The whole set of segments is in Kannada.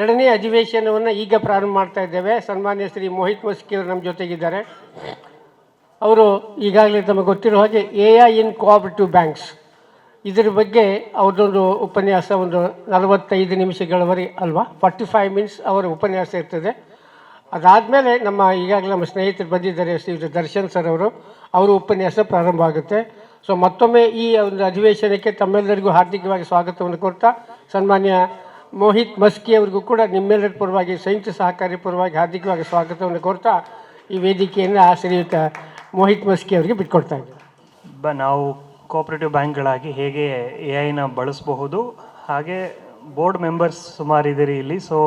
ಎರಡನೇ ಅಧಿವೇಶನವನ್ನು ಈಗ ಪ್ರಾರಂಭ ಮಾಡ್ತಾ ಇದ್ದೇವೆ. ಸನ್ಮಾನ್ಯ ಶ್ರೀ ಮೋಹಿತ್ ಮಸ್ಕಿ ಅವರು ನಮ್ಮ ಜೊತೆಗಿದ್ದಾರೆ. ಅವರು ಈಗಾಗಲೇ ತಮಗೆ ಗೊತ್ತಿರೋ ಹಾಗೆ AI ಇನ್ ಕೋಆಪರೇಟಿವ್ ಬ್ಯಾಂಕ್ಸ್ ಇದರ ಬಗ್ಗೆ ಅವ್ರದ್ದೊಂದು ಉಪನ್ಯಾಸ ಒಂದು 45 ನಿಮಿಷಗಳವರೆಗೆ ಅಲ್ವಾ, 45 ಮಿನಿಟ್ಸ್ ಅವರ ಉಪನ್ಯಾಸ ಇರ್ತದೆ. ಅದಾದಮೇಲೆ ಈಗಾಗಲೇ ನಮ್ಮ ಸ್ನೇಹಿತರು ಬಂದಿದ್ದಾರೆ, ಶ್ರೀ ದರ್ಶನ್ ಸರ್ ಅವರು ಉಪನ್ಯಾಸ ಪ್ರಾರಂಭ ಆಗುತ್ತೆ. ಸೊ ಮತ್ತೊಮ್ಮೆ ಈ ಒಂದು ಅಧಿವೇಶನಕ್ಕೆ ತಮ್ಮೆಲ್ಲರಿಗೂ ಹಾರ್ದಿಕವಾಗಿ ಸ್ವಾಗತವನ್ನು ಕೊಡ್ತಾ, ಸನ್ಮಾನ್ಯ ಮೋಹಿತ್ ಮಸ್ಕಿ ಅವರಿಗೂ ಕೂಡ ನಿಮ್ಮೆಲ್ಲರ ಪರವಾಗಿ, ಸಂಯುಕ್ತ ಸಹಕಾರಿ ಪರವಾಗಿ ಹಾರ್ದಿಕವಾಗಿ ಸ್ವಾಗತವನ್ನು ಕೊಡ್ತಾ ಈ ವೇದಿಕೆಯನ್ನು ಶ್ರೀಯುತ ಮೋಹಿತ್ ಮಸ್ಕಿ ಅವರಿಗೆ ಬಿಟ್ಕೊಡ್ತಾ ಇದ್ದೀವಿ. ನಾವು ಕೋಆಪರೇಟಿವ್ ಬ್ಯಾಂಕ್ಗಳಾಗಿ ಹೇಗೆ AI ಬಳಸಬಹುದು, ಹಾಗೆ ಬೋರ್ಡ್ ಮೆಂಬರ್ಸ್ ಸುಮಾರು ಇದ್ದೀರಿ ಇಲ್ಲಿ. ಸೊ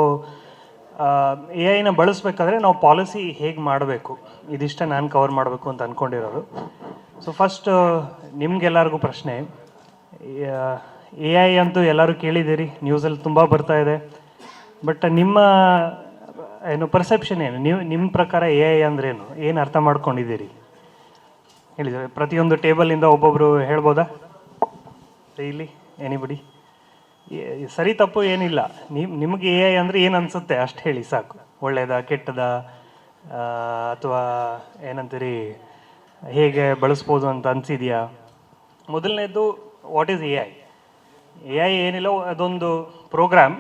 AI ಬಳಸಬೇಕಾದ್ರೆ ನಾವು ಪಾಲಿಸಿ ಹೇಗೆ ಮಾಡಬೇಕು, ಇದಿಷ್ಟ ನಾನು ಕವರ್ ಮಾಡಬೇಕು ಅಂತ ಅಂದ್ಕೊಂಡಿರೋದು. ಸೊ ಫಸ್ಟ್ ನಿಮ್ಗೆಲ್ಲರಿಗೂ ಪ್ರಶ್ನೆ, AI ಅಂತೂ ಎಲ್ಲರೂ ಕೇಳಿದ್ದೀರಿ, ನ್ಯೂಸಲ್ಲಿ ತುಂಬ ಬರ್ತಾ ಇದೆ. ಬಟ್ ನಿಮ್ಮ ಪರ್ಸೆಪ್ಷನ್ ಏನು, ನಿಮ್ಮ ಪ್ರಕಾರ AI ಅಂದ್ರೇನು, ಏನು ಅರ್ಥ ಮಾಡ್ಕೊಂಡಿದ್ದೀರಿ ಹೇಳಿದರೆ ಪ್ರತಿಯೊಂದು ಟೇಬಲಿಂದ ಒಬ್ಬೊಬ್ಬರು ಹೇಳ್ಬೋದಾ? ಇಲ್ಲಿ ಎನಿಬಡಿ? ಸರಿ ತಪ್ಪು ಏನಿಲ್ಲ, ನಿಮಗೆ AI ಅಂದರೆ ಏನು ಅನಿಸುತ್ತೆ ಅಷ್ಟು ಹೇಳಿ ಸಾಕು. ಒಳ್ಳೆಯದಾ ಕೆಟ್ಟದಾ, ಅಥವಾ ಏನಂತೀರಿ ಹೇಗೆ ಬಳಸ್ಬೋದು ಅಂತ ಅನಿಸಿದೆಯಾ? ಮೊದಲನೇದು, ವಾಟ್ ಈಸ್ AI? AI ಏನಿಲ್ಲ, ಅದೊಂದು ಪ್ರೋಗ್ರಾಮ್.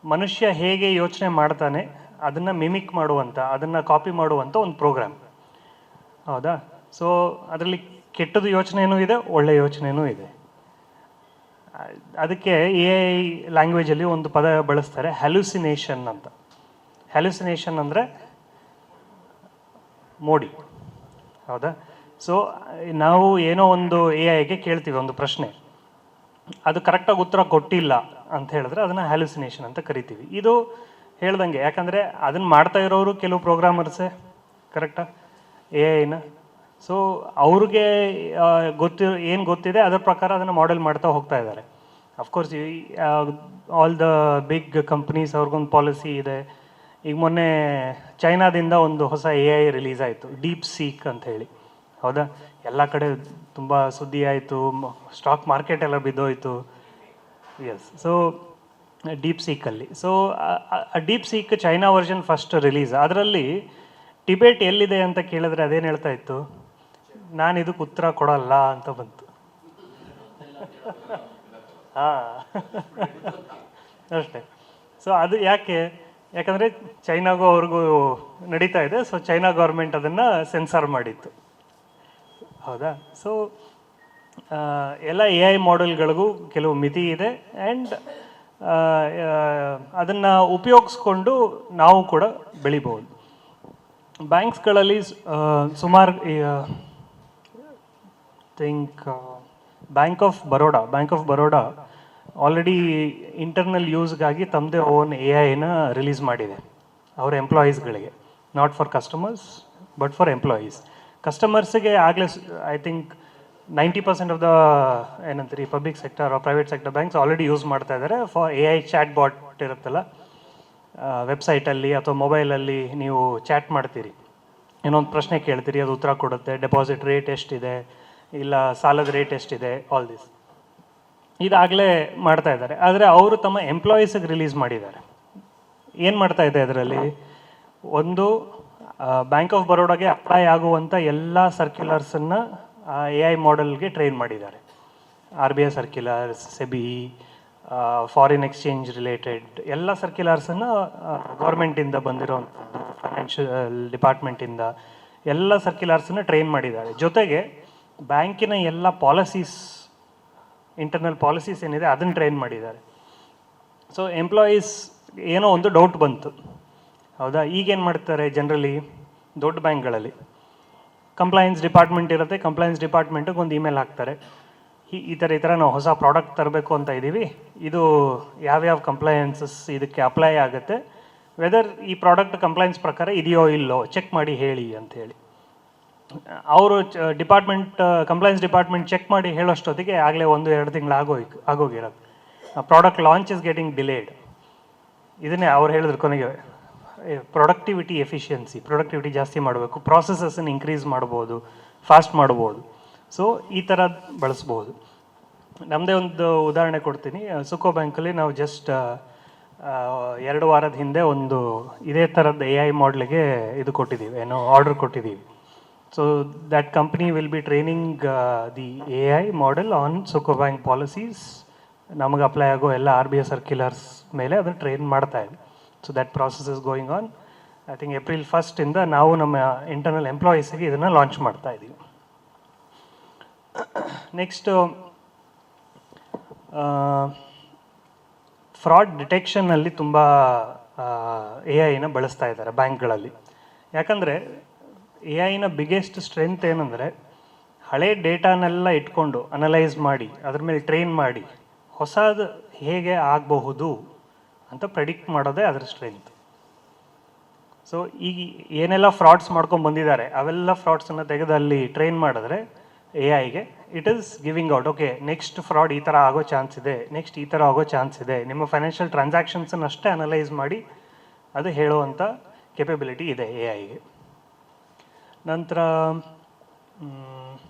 ಮನುಷ್ಯ ಹೇಗೆ ಯೋಚನೆ ಮಾಡ್ತಾನೆ ಅದನ್ನು ಮಿಮಿಕ್ ಮಾಡುವಂಥ, ಅದನ್ನು ಕಾಪಿ ಮಾಡುವಂಥ ಒಂದು ಪ್ರೋಗ್ರಾಮ್, ಹೌದಾ? ಸೊ ಅದರಲ್ಲಿ ಕೆಟ್ಟದ್ದು ಯೋಚನೆಯೂ ಇದೆ, ಒಳ್ಳೆಯ ಯೋಚನೆಯೂ ಇದೆ. ಅದಕ್ಕೆ AI ಲ್ಯಾಂಗ್ವೇಜಲ್ಲಿ ಒಂದು ಪದ ಬಳಸ್ತಾರೆ, ಹ್ಯಾಲುಸಿನೇಷನ್ ಅಂತ. ಹ್ಯಾಲುಸಿನೇಷನ್ ಅಂದರೆ ಮೋಡಿ, ಹೌದಾ? ಸೊ ನಾವು ಏನೋ ಒಂದು AIಗೆ ಕೇಳ್ತೀವಿ ಒಂದು ಪ್ರಶ್ನೆ, ಅದು ಕರೆಕ್ಟಾಗಿ ಉತ್ತರ ಕೊಟ್ಟಿಲ್ಲ ಅಂತ ಹೇಳಿದ್ರೆ ಅದನ್ನು ಹ್ಯಾಲುಸಿನೇಷನ್ ಅಂತ ಕರಿತೀವಿ. ಇದು ಹೇಳ್ದಂಗೆ, ಯಾಕಂದರೆ ಅದನ್ನು ಮಾಡ್ತಾ ಇರೋರು ಕೆಲವು ಪ್ರೋಗ್ರಾಮರ್ಸೇ, ಕರೆಕ್ಟಾ, AI. ಸೊ ಅವ್ರಿಗೆ ಏನು ಗೊತ್ತಿದೆ ಅದರ ಪ್ರಕಾರ ಅದನ್ನು ಮಾಡೆಲ್ ಮಾಡ್ತಾ ಹೋಗ್ತಾ ಇದ್ದಾರೆ. Of course all the big companies ಅವ್ರಿಗೊಂದು ಪಾಲಿಸಿ ಇದೆ. ಈಗ ಮೊನ್ನೆ ಚೈನಾದಿಂದ ಒಂದು ಹೊಸ AI ರಿಲೀಸ್ ಆಯಿತು, ಡೀಪ್ ಸೀಕ್ ಅಂತ ಹೇಳಿ, ಹೌದಾ? ಎಲ್ಲ ಕಡೆ ತುಂಬ ಸುದ್ದಿ ಆಯಿತು, ಸ್ಟಾಕ್ ಮಾರ್ಕೆಟ್ ಎಲ್ಲ ಬಿದ್ದೋಯ್ತು. ಎಸ್, ಸೊ ಡೀಪ್ ಸೀಕಲ್ಲಿ, ಸೊ ಆ deep seek China version first release. ಅದರಲ್ಲಿ ಟಿಬೇಟ್ ಎಲ್ಲಿದೆ ಅಂತ ಕೇಳಿದ್ರೆ ಅದೇನು ಹೇಳ್ತಾ ಇತ್ತು, ನಾನು ಇದಕ್ಕೆ ಉತ್ತರ ಕೊಡಲ್ಲ ಅಂತ ಬಂತು. ಅಷ್ಟೇ. ಸೊ ಅದು ಯಾಕಂದರೆ ಚೈನಾಗೂ ಅವ್ರಿಗೂ ನಡೀತಾ ಇದೆ. ಸೊ ಚೈನಾ ಗೌರ್ಮೆಂಟ್ ಅದನ್ನು ಸೆನ್ಸಾರ್ ಮಾಡಿತ್ತು, ಹೌದಾ? ಸೊ ಎಲ್ಲ AI ಮಾಡೆಲ್ಗಳಿಗೂ ಕೆಲವು ಮಿತಿ ಇದೆ, ಆ್ಯಂಡ್ ಅದನ್ನು ಉಪಯೋಗಿಸ್ಕೊಂಡು ನಾವು ಕೂಡ ಬೆಳಿಬೋದು. ಬ್ಯಾಂಕ್ಸ್ಗಳಲ್ಲಿ ಸುಮಾರು bank of Baroda already internal ಯೂಸ್ಗಾಗಿ ತಮ್ಮದೇ ಓನ್ AI ರಿಲೀಸ್ ಮಾಡಿದೆ ಅವರ ಎಂಪ್ಲಾಯೀಸ್ಗಳಿಗೆ. Not for customers but for employees. ಕಸ್ಟಮರ್ಸಿಗೆ ಆಗಲೇ ಐ ಥಿಂಕ್ 90% ಆಫ್ ದ ಏನಂತೀರಿ public sector private sector banks already use ಮಾಡ್ತಾ ಇದ್ದಾರೆ ಫಾರ್ AI ಚಾಟ್ ಬಾಟ್ ಇರುತ್ತಲ್ಲ, ವೆಬ್ಸೈಟಲ್ಲಿ ಅಥವಾ ಮೊಬೈಲಲ್ಲಿ ನೀವು ಚಾಟ್ ಮಾಡ್ತೀರಿ, ಏನೊಂದು ಪ್ರಶ್ನೆ ಕೇಳ್ತೀರಿ, ಅದು ಉತ್ತರ ಕೊಡುತ್ತೆ. ಡೆಪಾಸಿಟ್ ರೇಟ್ ಎಷ್ಟಿದೆ, ಇಲ್ಲ ಸಾಲದ ರೇಟ್ ಎಷ್ಟಿದೆ, ಆಲ್ ದಿಸ್ ಇದಾಗಲೇ ಮಾಡ್ತಾ ಇದ್ದಾರೆ. ಆದರೆ ಅವರು ತಮ್ಮ ಎಂಪ್ಲಾಯೀಸಿಗೆ ರಿಲೀಸ್ ಮಾಡಿದ್ದಾರೆ. ಏನು ಮಾಡ್ತಾ ಇದೆ ಅದರಲ್ಲಿ, ಒಂದು ಬ್ಯಾಂಕ್ ಆಫ್ ಬರೋಡಾಗೆ ಅಪ್ಲೈ ಆಗುವಂಥ ಎಲ್ಲ ಸರ್ಕ್ಯುಲರ್ಸನ್ನು AI ಮಾಡೆಲ್ಗೆ ಟ್ರೈನ್ ಮಾಡಿದ್ದಾರೆ. RBI circulars, SEBI, foreign exchange related ಎಲ್ಲ ಸರ್ಕ್ಯುಲರ್ಸನ್ನು ಗೌರ್ಮೆಂಟಿಂದ ಬಂದಿರೋವಂಥದ್ದು, ಫೈನಾನ್ಷಿಯಲ್ ಡಿಪಾರ್ಟ್ಮೆಂಟಿಂದ ಎಲ್ಲ ಸರ್ಕ್ಯುಲರ್ಸನ್ನು ಟ್ರೈನ್ ಮಾಡಿದ್ದಾರೆ. ಜೊತೆಗೆ ಬ್ಯಾಂಕಿನ ಎಲ್ಲ ಪಾಲಿಸೀಸ್, ಇಂಟರ್ನಲ್ ಪಾಲಿಸೀಸ್ ಏನಿದೆ ಅದನ್ನು ಟ್ರೈನ್ ಮಾಡಿದ್ದಾರೆ. ಸೊ ಎಂಪ್ಲಾಯೀಸ್ ಏನೋ ಒಂದು ಡೌಟ್ ಬಂತು, ಹೌದಾ? ಈಗೇನು ಮಾಡ್ತಾರೆ ಜನರಲಿ ದೊಡ್ಡ ಬ್ಯಾಂಕ್ಗಳಲ್ಲಿ, ಕಂಪ್ಲೈನ್ಸ್ ಡಿಪಾರ್ಟ್ಮೆಂಟ್ ಇರುತ್ತೆ, ಕಂಪ್ಲೈನ್ಸ್ ಡಿಪಾರ್ಟ್ಮೆಂಟಿಗೆ ಒಂದು ಇಮೇಲ್ ಹಾಕ್ತಾರೆ, ಈ ಥರ ನಾವು ಹೊಸ ಪ್ರಾಡಕ್ಟ್ ತರಬೇಕು ಅಂತ ಇದ್ದೀವಿ, ಇದು ಯಾವ್ಯಾವ ಕಂಪ್ಲೈನ್ಸಸ್ ಇದಕ್ಕೆ ಅಪ್ಲೈ ಆಗುತ್ತೆ, ವೆದರ್ ಈ ಪ್ರಾಡಕ್ಟ್ ಕಂಪ್ಲೈನ್ಸ್ ಪ್ರಕಾರ ಇದೆಯೋ ಇಲ್ಲೋ ಚೆಕ್ ಮಾಡಿ ಹೇಳಿ ಅಂಥೇಳಿ. ಅವರು ಕಂಪ್ಲೈನ್ಸ್ ಡಿಪಾರ್ಟ್ಮೆಂಟ್ ಚೆಕ್ ಮಾಡಿ ಹೇಳೋಷ್ಟೊತ್ತಿಗೆ ಆಗಲೇ 1-2 ತಿಂಗಳು ಆಗೋಗಿರೋದು. Product launch is getting delayed. ಇದನ್ನೇ ಅವ್ರು ಹೇಳಿದ್ರು ಕೊನೆಗೆ, ಪ್ರೊಡಕ್ಟಿವಿಟಿ ಜಾಸ್ತಿ ಮಾಡಬೇಕು, ಪ್ರಾಸೆಸಸ್ಸನ್ನು ಇನ್ಕ್ರೀಸ್ ಮಾಡ್ಬೋದು, ಫಾಸ್ಟ್ ಮಾಡ್ಬೋದು. ಸೊ ಈ ಥರ ಬಳಸ್ಬೋದು. ನಮ್ಮದೇ ಒಂದು ಉದಾಹರಣೆ ಕೊಡ್ತೀನಿ. ಸುಕೋ ಬ್ಯಾಂಕಲ್ಲಿ ನಾವು ಜಸ್ಟ್ 2 ವಾರದ ಹಿಂದೆ ಒಂದು ಇದೇ ಥರದ್ದು ಎ ಐ ಮಾಡಲಿಗೆ ಇದು ಕೊಟ್ಟಿದ್ದೀವಿ, ಏನೋ ಆರ್ಡರ್ ಕೊಟ್ಟಿದ್ದೀವಿ. So that company will be training the A I model on Suko bank policies. ನಮಗೆ ಅಪ್ಲೈ ಆಗೋ ಎಲ್ಲ ಆರ್ ಬಿ ಐ ಸರ್ಕ್ಯುಲರ್ಸ್ ಮೇಲೆ ಅದನ್ನು ಟ್ರೈನ್ ಮಾಡ್ತಾ ಇದೆ. So that process is going on. I think April 1 ನಾವು ನಮ್ಮ ಇಂಟರ್ನಲ್ ಎಂಪ್ಲಾಯೀಸಿಗೆ ಇದನ್ನು ಲಾಂಚ್ ಮಾಡ್ತಾ ಇದ್ದೀವಿ. ನೆಕ್ಸ್ಟು ಫ್ರಾಡ್ ಡಿಟೆಕ್ಷನ್ನಲ್ಲಿ ತುಂಬ ಎ ಐನ ಬಳಸ್ತಾ ಇದ್ದಾರೆ ಬ್ಯಾಂಕ್ಗಳಲ್ಲಿ. ಯಾಕಂದರೆ ಎ ಐನ ಬಿಗ್ಗೆಸ್ಟ್ ಸ್ಟ್ರೆಂತ್ ಏನಂದರೆ ಹಳೆ ಡೇಟಾನೆಲ್ಲ ಇಟ್ಕೊಂಡು ಅನಲೈಸ್ ಮಾಡಿ ಅದ್ರ ಮೇಲೆ ಟ್ರೈನ್ ಮಾಡಿ ಹೊಸದು ಹೇಗೆ ಆಗಬಹುದು ಅಂತ ಪ್ರೆಡಿಕ್ಟ್ ಮಾಡೋದೇ ಅದರ ಸ್ಟ್ರೆಂತ್. ಸೊ ಈಗ ಏನೆಲ್ಲ ಫ್ರಾಡ್ಸ್ ಮಾಡ್ಕೊಂಡು ಬಂದಿದ್ದಾರೆ ಅವೆಲ್ಲ ಫ್ರಾಡ್ಸನ್ನು ತೆಗೆದು ಅಲ್ಲಿ ಟ್ರೈನ್ ಮಾಡಿದ್ರೆ ಎ ಐಗೆ it is giving out, okay next fraud ಈ ಥರ ಆಗೋ ಚಾನ್ಸ್ ಇದೆ, ನೆಕ್ಸ್ಟ್ ಈ ಥರ ಆಗೋ ಚಾನ್ಸ್ ಇದೆ. ನಿಮ್ಮ ಫೈನಾನ್ಷಿಯಲ್ ಟ್ರಾನ್ಸಾಕ್ಷನ್ಸನ್ನು ಅಷ್ಟೇ ಅನಲೈಸ್ ಮಾಡಿ ಅದು ಹೇಳುವಂಥ ಕೆಪಬಿಲಿಟಿ ಇದೆ ಎ ಐಗೆ. ನಂತರ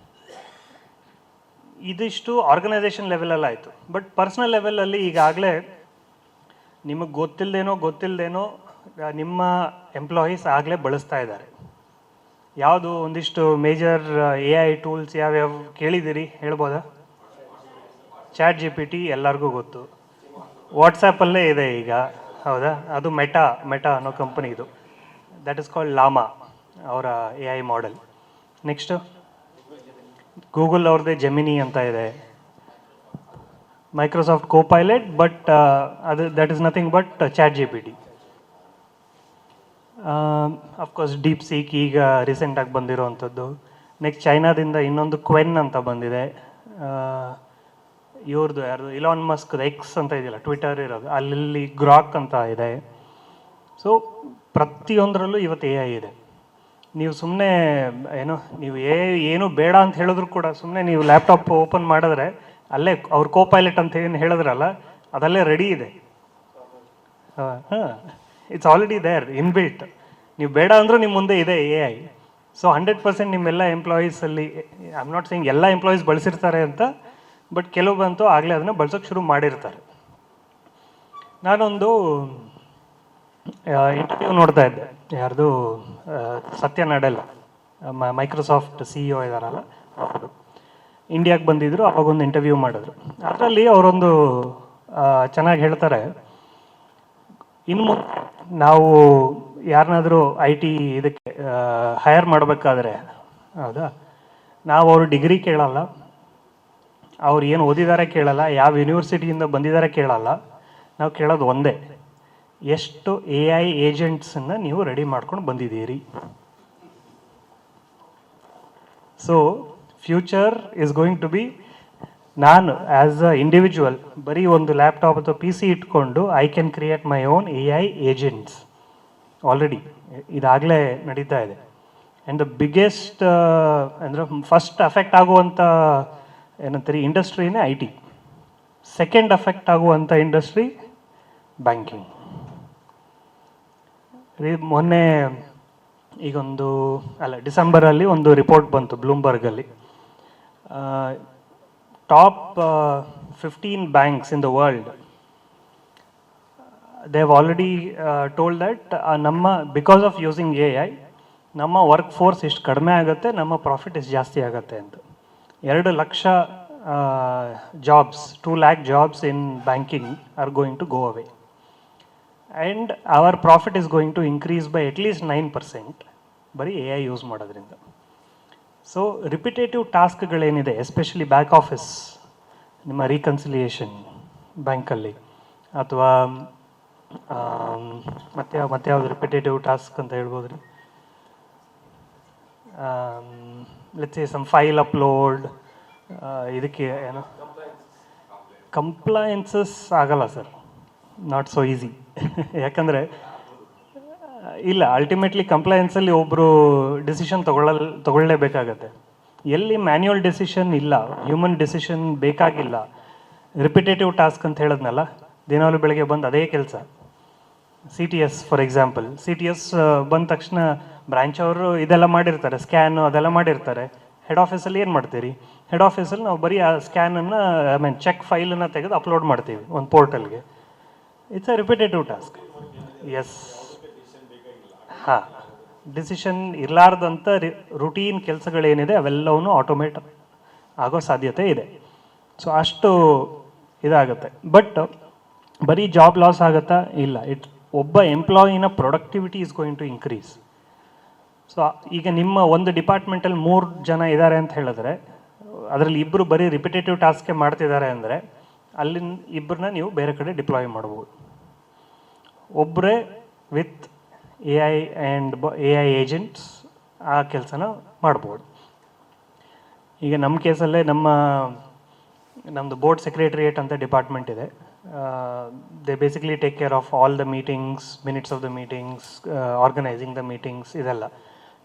ಇದಿಷ್ಟು ಆರ್ಗನೈಸೇಷನ್ ಲೆವೆಲಲ್ಲಿ ಆಯಿತು. ಬಟ್ ಪರ್ಸ್ನಲ್ ಲೆವೆಲಲ್ಲಿ ಈಗಾಗಲೇ ನಿಮಗೆ ಗೊತ್ತಿಲ್ಲದೇನೋ ನಿಮ್ಮ ಎಂಪ್ಲಾಯೀಸ್ ಆಗಲೇ ಬಳಸ್ತಾ ಇದ್ದಾರೆ. ಯಾವುದು ಒಂದಿಷ್ಟು ಮೇಜರ್ ಎ ಐ ಟೂಲ್ಸ್ ಯಾವ್ಯಾವ ಕೇಳಿದ್ದೀರಿ ಹೇಳ್ಬೋದಾ? ChatGPT ಎಲ್ಲರಿಗೂ ಗೊತ್ತು, ವಾಟ್ಸಪ್ಪಲ್ಲೇ ಇದೆ ಈಗ, ಹೌದಾ? ಅದು ಮೆಟಾ ಅನ್ನೋ ಕಂಪನಿದು, ದಟ್ ಇಸ್ ಕಾಲ್ಡ್ ಲಾಮಾ, ಅವರ A I model. Next Google ಅವ್ರದ್ದೇ ಜೆಮಿನಿ ಅಂತ ಇದೆ, ಮೈಕ್ರೋಸಾಫ್ಟ್ ಕೋಪೈಲಟ್, ಬಟ್ ಅದು that is nothing but ChatGPT. Of course deep seek ಈಗ ರೀಸೆಂಟಾಗಿ ಬಂದಿರೋವಂಥದ್ದು. ನೆಕ್ಸ್ಟ್ ಚೈನಾದಿಂದ ಇನ್ನೊಂದು ಕ್ವೆನ್ ಅಂತ ಬಂದಿದೆ, ಇವ್ರದ್ದು ಯಾರ್ದು ಇಲಾನ್ ಮಸ್ಕ್ದು ಎಕ್ಸ್ ಅಂತ ಇದೆಯಲ್ಲ ಟ್ವಿಟರ್ ಇರೋದು, ಅಲ್ಲಿ ಗ್ರಾಕ್ ಅಂತ ಇದೆ. ಸೊ ಪ್ರತಿಯೊಂದರಲ್ಲೂ ಇವತ್ತು ಎ ಐ ಇದೆ. ನೀವು ಸುಮ್ಮನೆ ನೀವು ಏನು ಬೇಡ ಅಂತ ಹೇಳಿದ್ರು ಕೂಡ ಸುಮ್ಮನೆ ನೀವು ಲ್ಯಾಪ್ಟಾಪ್ ಓಪನ್ ಮಾಡಿದ್ರೆ ಅಲ್ಲೇ ಅವ್ರ ಕೋಪೈಲಟ್ ಅಂತ ಏನು ಹೇಳಿದ್ರಲ್ಲ ಅದಲ್ಲೇ ರೆಡಿ ಇದೆ. It's already there inbuilt. ನೀವು ಬೇಡ ಅಂದರೂ ನಿಮ್ಮ ಮುಂದೆ ಇದೆ ಎ ಐ. ಸೊ 100% ನಿಮ್ಮೆಲ್ಲ ಎಂಪ್ಲಾಯೀಸಲ್ಲಿ, ಐ ಆಮ್ ನಾಟ್ ಸೇಯಿಂಗ್ ಎಲ್ಲ ಎಂಪ್ಲಾಯೀಸ್ ಬಳಸಿರ್ತಾರೆ ಅಂತ, ಬಟ್ ಕೆಲವೊಬ್ಬಂತೂ ಆಗಲೇ ಅದನ್ನು ಬಳಸೋಕ್ಕೆ ಶುರು ಮಾಡಿರ್ತಾರೆ. ನಾನೊಂದು ಇಂಟರ್ವ್ಯೂ ನೋಡ್ತಾ ಇದ್ದೆ, ಯಾರ್ದು ಸತ್ಯ ನಡೆಲ್ಲ, ಮೈಕ್ರೋಸಾಫ್ಟ್ CEO ಇದ್ದಾರಲ್ಲ ಅವರು ಇಂಡಿಯಾಗೆ ಬಂದಿದ್ದರು. ಅವಾಗೊಂದು ಇಂಟರ್ವ್ಯೂ ಮಾಡಿದ್ರು. ಅದರಲ್ಲಿ ಅವರೊಂದು ಚೆನ್ನಾಗಿ ಹೇಳ್ತಾರೆ, ಇನ್ನು ಮುಂದೆ ನಾವು ಯಾರನ್ನಾದರೂ IT ಇದಕ್ಕೆ ಹೈರ್ ಮಾಡಬೇಕಾದ್ರೆ, ಹೌದಾ, ನಾವು ಅವ್ರ ಡಿಗ್ರಿ ಕೇಳಲ್ಲ, ಅವ್ರು ಏನು ಓದಿದ್ದಾರೆ ಕೇಳಲ್ಲ, ಯಾವ ಯೂನಿವರ್ಸಿಟಿಯಿಂದ ಬಂದಿದ್ದಾರೆ ಕೇಳಲ್ಲ. ನಾವು ಕೇಳೋದು ಒಂದೇ, ಎಷ್ಟು ಎ ಐ ಏಜೆಂಟ್ಸನ್ನು ನೀವು ರೆಡಿ ಮಾಡ್ಕೊಂಡು ಬಂದಿದ್ದೀರಿ. So future is going to be, ನಾನು ಆ್ಯಸ್ ಅ ಇಂಡಿವಿಜುವಲ್ ಬರೀ ಒಂದು ಲ್ಯಾಪ್ಟಾಪ್ ಅಥವಾ PC ಇಟ್ಕೊಂಡು I can create my own AI agents. Already ಇದಾಗಲೇ ನಡೀತಾ ಇದೆ. ಆ್ಯಂಡ್ ದ ಬಿಗ್ಗೆಸ್ಟ್ ಅಂದರೆ ಫಸ್ಟ್ ಅಫೆಕ್ಟ್ ಆಗುವಂಥ ಏನಂತೀರಿ ಇಂಡಸ್ಟ್ರಿನೇ IT. ಸೆಕೆಂಡ್ ಅಫೆಕ್ಟ್ ಆಗುವಂಥ ಇಂಡಸ್ಟ್ರಿ ಬ್ಯಾಂಕಿಂಗ್. ಮೊನ್ನೆ ಡಿಸೆಂಬರಲ್ಲಿ ಒಂದು ರಿಪೋರ್ಟ್ ಬಂತು ಬ್ಲೂಮ್ಬರ್ಗಲ್ಲಿ. Top 15 banks in the world, they have already told that because of using AI ನಮ್ಮ ವರ್ಕ್ ಫೋರ್ಸ್ ಇಷ್ಟು ಕಡಿಮೆ ಆಗುತ್ತೆ, ನಮ್ಮ ಪ್ರಾಫಿಟ್ ಇಷ್ಟು ಜಾಸ್ತಿ ಆಗುತ್ತೆ ಅಂತ. 2 lakh jobs, 2 lakh jobs in banking are going to go away, and our profit is going to increase by at least 9% ಬರೀ AI ಯೂಸ್ ಮಾಡೋದ್ರಿಂದ. ಸೊ ರಿಪಿಟೇಟಿವ್ ಟಾಸ್ಕ್ಗಳೇನಿದೆ, ಎಸ್ಪೆಷಲಿ ಬ್ಯಾಕ್ ಆಫೀಸ್, ನಿಮ್ಮ ರೀಕನ್ಸಿಲಿಯೇಷನ್ ಬ್ಯಾಂಕಲ್ಲಿ, ಅಥವಾ ಮತ್ತೆ ಯಾವುದು ರಿಪಿಟೇಟಿವ್ ಟಾಸ್ಕ್ ಅಂತ ಹೇಳ್ಬೋದು ರೀ, let's say some file upload, ಇದಕ್ಕೆ ಏನು ಕಂಪ್ಲೈನ್ಸಸ್ ಆಗಲ್ಲ ಸರ್, ನಾಟ್ ಸೋ ಈಸಿ. ಯಾಕಂದರೆ ಇಲ್ಲ, ಅಲ್ಟಿಮೇಟ್ಲಿ ಕಂಪ್ಲೈನ್ಸಲ್ಲಿ ಒಬ್ಬರು ಡಿಸಿಷನ್ ತಗೊಳ್ಳೇಬೇಕಾಗತ್ತೆ. ಎಲ್ಲಿ ಮ್ಯಾನ್ಯುವಲ್ ಡಿಸಿಷನ್ ಇಲ್ಲ, ಹ್ಯೂಮನ್ ಡಿಸಿಷನ್ ಬೇಕಾಗಿಲ್ಲ. ರಿಪಿಟೇಟಿವ್ ಟಾಸ್ಕ್ ಅಂತ ಹೇಳಿದ್ನಲ್ಲ, ದಿನಾಲು ಬೆಳಗ್ಗೆ ಬಂದು ಅದೇ ಕೆಲಸ. CTS ಫಾರ್ ಎಕ್ಸಾಂಪಲ್, CTS ಬಂದ ತಕ್ಷಣ ಬ್ರಾಂಚ್ ಅವರು ಇದೆಲ್ಲ ಮಾಡಿರ್ತಾರೆ, ಸ್ಕ್ಯಾನು ಅದೆಲ್ಲ ಮಾಡಿರ್ತಾರೆ. ಹೆಡ್ ಆಫೀಸಲ್ಲಿ ಏನು ಮಾಡ್ತೀರಿ? ಹೆಡ್ ಆಫೀಸಲ್ಲಿ ನಾವು ಬರೀ ಆ ಸ್ಕ್ಯಾನನ್ನು ಚೆಕ್ ಫೈಲನ್ನು ತೆಗೆದು ಅಪ್ಲೋಡ್ ಮಾಡ್ತೀವಿ ಒಂದು ಪೋರ್ಟಲ್ಗೆ. It's a repetitive task. Yes, ಹಾಂ, ಡಿಸಿಷನ್ ಇರಲಾರ್ದಂಥ ರುಟೀನ್ ಕೆಲಸಗಳೇನಿದೆ ಅವೆಲ್ಲವೂ ಆಟೋಮೇಟ್ ಆಗೋ ಸಾಧ್ಯತೆ ಇದೆ. ಸೊ ಅಷ್ಟು ಇದಾಗುತ್ತೆ. ಬಟ್ ಬರೀ ಜಾಬ್ ಲಾಸ್ ಆಗುತ್ತಾ? ಇಲ್ಲ. ಒಬ್ಬ ಎಂಪ್ಲಾಯಿನ productivity is going to increase. So ಈಗ ನಿಮ್ಮ ಒಂದು ಡಿಪಾರ್ಟ್ಮೆಂಟಲ್ಲಿ 3 ಜನ ಇದ್ದಾರೆ ಅಂತ ಹೇಳಿದ್ರೆ, ಅದರಲ್ಲಿ ಇಬ್ಬರು ಬರೀ ರಿಪಿಟೇಟಿವ್ ಟಾಸ್ಕೇ ಮಾಡ್ತಿದ್ದಾರೆ ಅಂದರೆ ಅಲ್ಲಿನ ಇಬ್ಬರನ್ನ ನೀವು ಬೇರೆ ಕಡೆ ಡಿಪ್ಲಾಯ್ ಮಾಡ್ಬೋದು. ಒಬ್ಬರೇ with AI and AI agents ಆ ಕೆಲಸನ ಮಾಡ್ಬೋದು. ಈಗ ನಮ್ಮ ಕೇಸಲ್ಲೇ ನಮ್ಮದು ಬೋರ್ಡ್ ಸೆಕ್ರೆಟರಿಯೇಟ್ ಅಂತ ಡಿಪಾರ್ಟ್ಮೆಂಟ್ ಇದೆ. They basically take care of all the meetings, minutes of the meetings, organising the meetings, ಇದೆಲ್ಲ.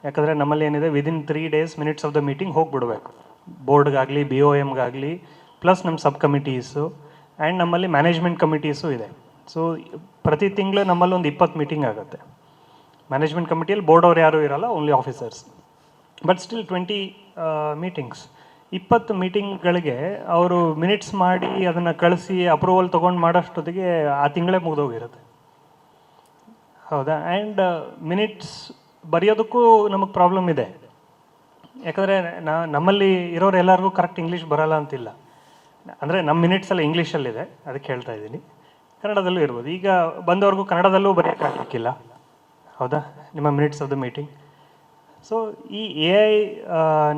ಯಾಕಂದರೆ ನಮ್ಮಲ್ಲಿ ಏನಿದೆ, within 3 days minutes of the meeting ಹೋಗಿಬಿಡ್ಬೇಕು, ಬೋರ್ಡ್ಗಾಗಲಿ BOMಗಾಗಲಿ, ಪ್ಲಸ್ ನಮ್ಮ ಸಬ್ ಕಮಿಟೀಸು ಆ್ಯಂಡ್ ನಮ್ಮಲ್ಲಿ ಮ್ಯಾನೇಜ್ಮೆಂಟ್ ಕಮಿಟೀಸು ಇದೆ. ಸೊ ಪ್ರತಿ ತಿಂಗಳು ನಮ್ಮಲ್ಲಿ ಒಂದು 20 ಮೀಟಿಂಗ್ ಆಗುತ್ತೆ. ಮ್ಯಾನೇಜ್ಮೆಂಟ್ ಕಮಿಟಿಯಲ್ಲಿ ಬೋರ್ಡ್ ಅವ್ರು ಯಾರೂ ಇರಲ್ಲ, only officers. But still 20 meetings, 20 ಮೀಟಿಂಗ್ಗಳಿಗೆ ಅವರು ಮಿನಿಟ್ಸ್ ಮಾಡಿ ಅದನ್ನು ಕಳಿಸಿ ಅಪ್ರೂವಲ್ ತೊಗೊಂಡು ಮಾಡೋಷ್ಟೊತ್ತಿಗೆ ಆ ತಿಂಗಳೇ ಮುಗಿದೋಗಿರುತ್ತೆ. ಹೌದಾ? ಆ್ಯಂಡ್ ಮಿನಿಟ್ಸ್ ಬರೆಯೋದಕ್ಕೂ ನಮಗೆ ಪ್ರಾಬ್ಲಮ್ ಇದೆ. ಯಾಕಂದರೆ ನಮ್ಮಲ್ಲಿ ಇರೋರು ಎಲ್ಲರಿಗೂ ಕರೆಕ್ಟ್ ಇಂಗ್ಲೀಷ್ ಬರೋಲ್ಲ ಅಂತಿಲ್ಲ. ಅಂದರೆ ನಮ್ಮ ಮಿನಿಟ್ಸ್ ಎಲ್ಲ ಇಂಗ್ಲೀಷಲ್ಲಿದೆ, ಅದಕ್ಕೆ ಹೇಳ್ತಾ ಇದ್ದೀನಿ. ಕನ್ನಡದಲ್ಲೂ ಇರ್ಬೋದು. ಈಗ ಬಂದವ್ರಿಗೂ ಕನ್ನಡದಲ್ಲೂ ಬರೆಯೋಕ್ಕಾಗಲಿಕ್ಕಿಲ್ಲ. ಹೌದಾ? ನಿಮ್ಮ minutes of the meeting. So ಈ AI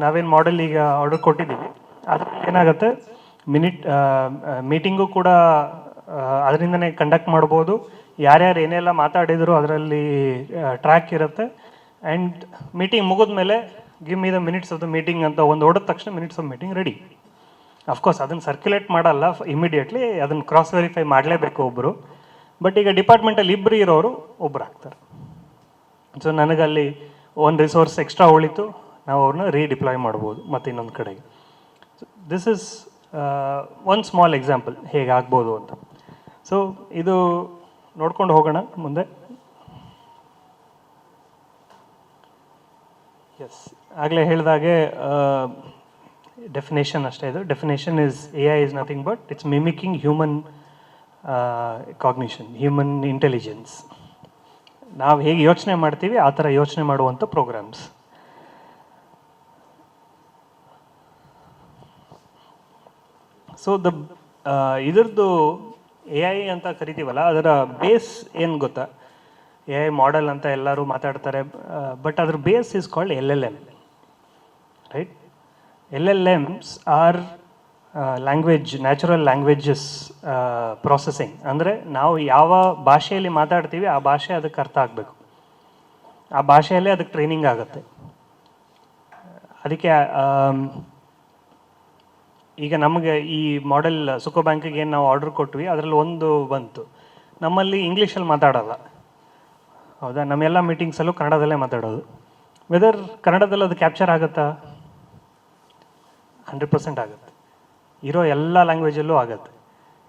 ನಾವೇನು ಮಾಡೆಲ್ ಈಗ ಆರ್ಡರ್ ಕೊಟ್ಟಿದ್ದೀವಿ, ಅದರಲ್ಲಿ ಏನಾಗುತ್ತೆ, ಮೀಟಿಂಗು ಕೂಡ ಅದರಿಂದನೇ ಕಂಡಕ್ಟ್ ಮಾಡ್ಬೋದು. ಯಾರ್ಯಾರು ಏನೆಲ್ಲ ಮಾತಾಡಿದ್ರು ಅದರಲ್ಲಿ ಟ್ರ್ಯಾಕ್ ಇರುತ್ತೆ. ಆ್ಯಂಡ್ ಮೀಟಿಂಗ್ ಮುಗಿದ ಮೇಲೆ give me the minutes of the meeting ಅಂತ ಒಂದು ಹೊಡೆದ ತಕ್ಷಣ minutes of meeting ready. Of course ಅದನ್ನು ಸರ್ಕ್ಯುಲೇಟ್ ಮಾಡಲ್ಲ ಇಮಿಡಿಯೇಟ್ಲಿ, ಅದನ್ನು ಕ್ರಾಸ್ ವೆರಿಫೈ ಮಾಡಲೇಬೇಕು ಒಬ್ಬರು. ಬಟ್ ಈಗ ಡಿಪಾರ್ಟ್ಮೆಂಟಲ್ಲಿ ಇಬ್ಬರು ಇರೋರು ಒಬ್ಬರು ಆಗ್ತಾರೆ. ಸೊ ನನಗಲ್ಲಿ ಒಂದು ರಿಸೋರ್ಸ್ ಎಕ್ಸ್ಟ್ರಾ ಉಳಿತು, ನಾವು ಅವ್ರನ್ನ ರೀಡಿಪ್ಲಾಯ್ ಮಾಡ್ಬೋದು ಮತ್ತು ಇನ್ನೊಂದು ಕಡೆಗೆ. This is one small example ಹೇಗಾಗ್ಬೋದು ಅಂತ. ಸೊ ಇದು ನೋಡ್ಕೊಂಡು ಹೋಗೋಣ ಮುಂದೆ. ಎಸ್, ಆಗಲೇ ಹೇಳಿದಾಗೆ ಡೆಫಿನೇಷನ್ ಅಷ್ಟೇ ಇದು. Definition is AI is nothing but it's ಮಿಮಿಕಿಂಗ್ human cognition, human intelligence. ನಾವು ಹೇಗೆ ಯೋಚನೆ ಮಾಡ್ತೀವಿ ಆ ಥರ ಯೋಚನೆ ಮಾಡುವಂಥ ಪ್ರೋಗ್ರಾಮ್ಸ್. ಸೊ ಇದರದ್ದು AI ಅಂತ ಕರಿತೀವಲ್ಲ, ಅದರ ಬೇಸ್ ಏನು ಗೊತ್ತಾ? AI ಮಾಡೆಲ್ ಅಂತ ಎಲ್ಲರೂ ಮಾತಾಡ್ತಾರೆ, ಬಟ್ ಅದ್ರ base is called LLM, right? LLMs are language, natural languages processing. ಅಂದರೆ ನಾವು ಯಾವ ಭಾಷೆಯಲ್ಲಿ ಮಾತಾಡ್ತೀವಿ ಆ ಭಾಷೆ ಅದಕ್ಕೆ ಅರ್ಥ ಆಗಬೇಕು, ಆ ಭಾಷೆಯಲ್ಲೇ ಅದಕ್ಕೆ ಟ್ರೈನಿಂಗ್ ಆಗುತ್ತೆ. ಅದಕ್ಕೆ ಈಗ ನಮಗೆ ಈ ಮಾಡೆಲ್ ಸುಕೋ ಬ್ಯಾಂಕಿಗೆ ಏನು ನಾವು ಆರ್ಡರ್ ಕೊಟ್ವಿ, ಅದರಲ್ಲಿ ಒಂದು ಬಂತು, ನಮ್ಮಲ್ಲಿ ಇಂಗ್ಲೀಷಲ್ಲಿ ಮಾತಾಡಲ್ಲ. ಹೌದಾ? ನಮ್ಮೆಲ್ಲ ಮೀಟಿಂಗ್ಸಲ್ಲೂ ಕನ್ನಡದಲ್ಲೇ ಮಾತಾಡೋದು. ವೆದರ್ ಕನ್ನಡದಲ್ಲಿ ಅದು ಕ್ಯಾಪ್ಚರ್ ಆಗುತ್ತಾ? 100% ಆಗುತ್ತೆ. ಇರೋ ಎಲ್ಲ ಲ್ಯಾಂಗ್ವೇಜಲ್ಲೂ ಆಗುತ್ತೆ.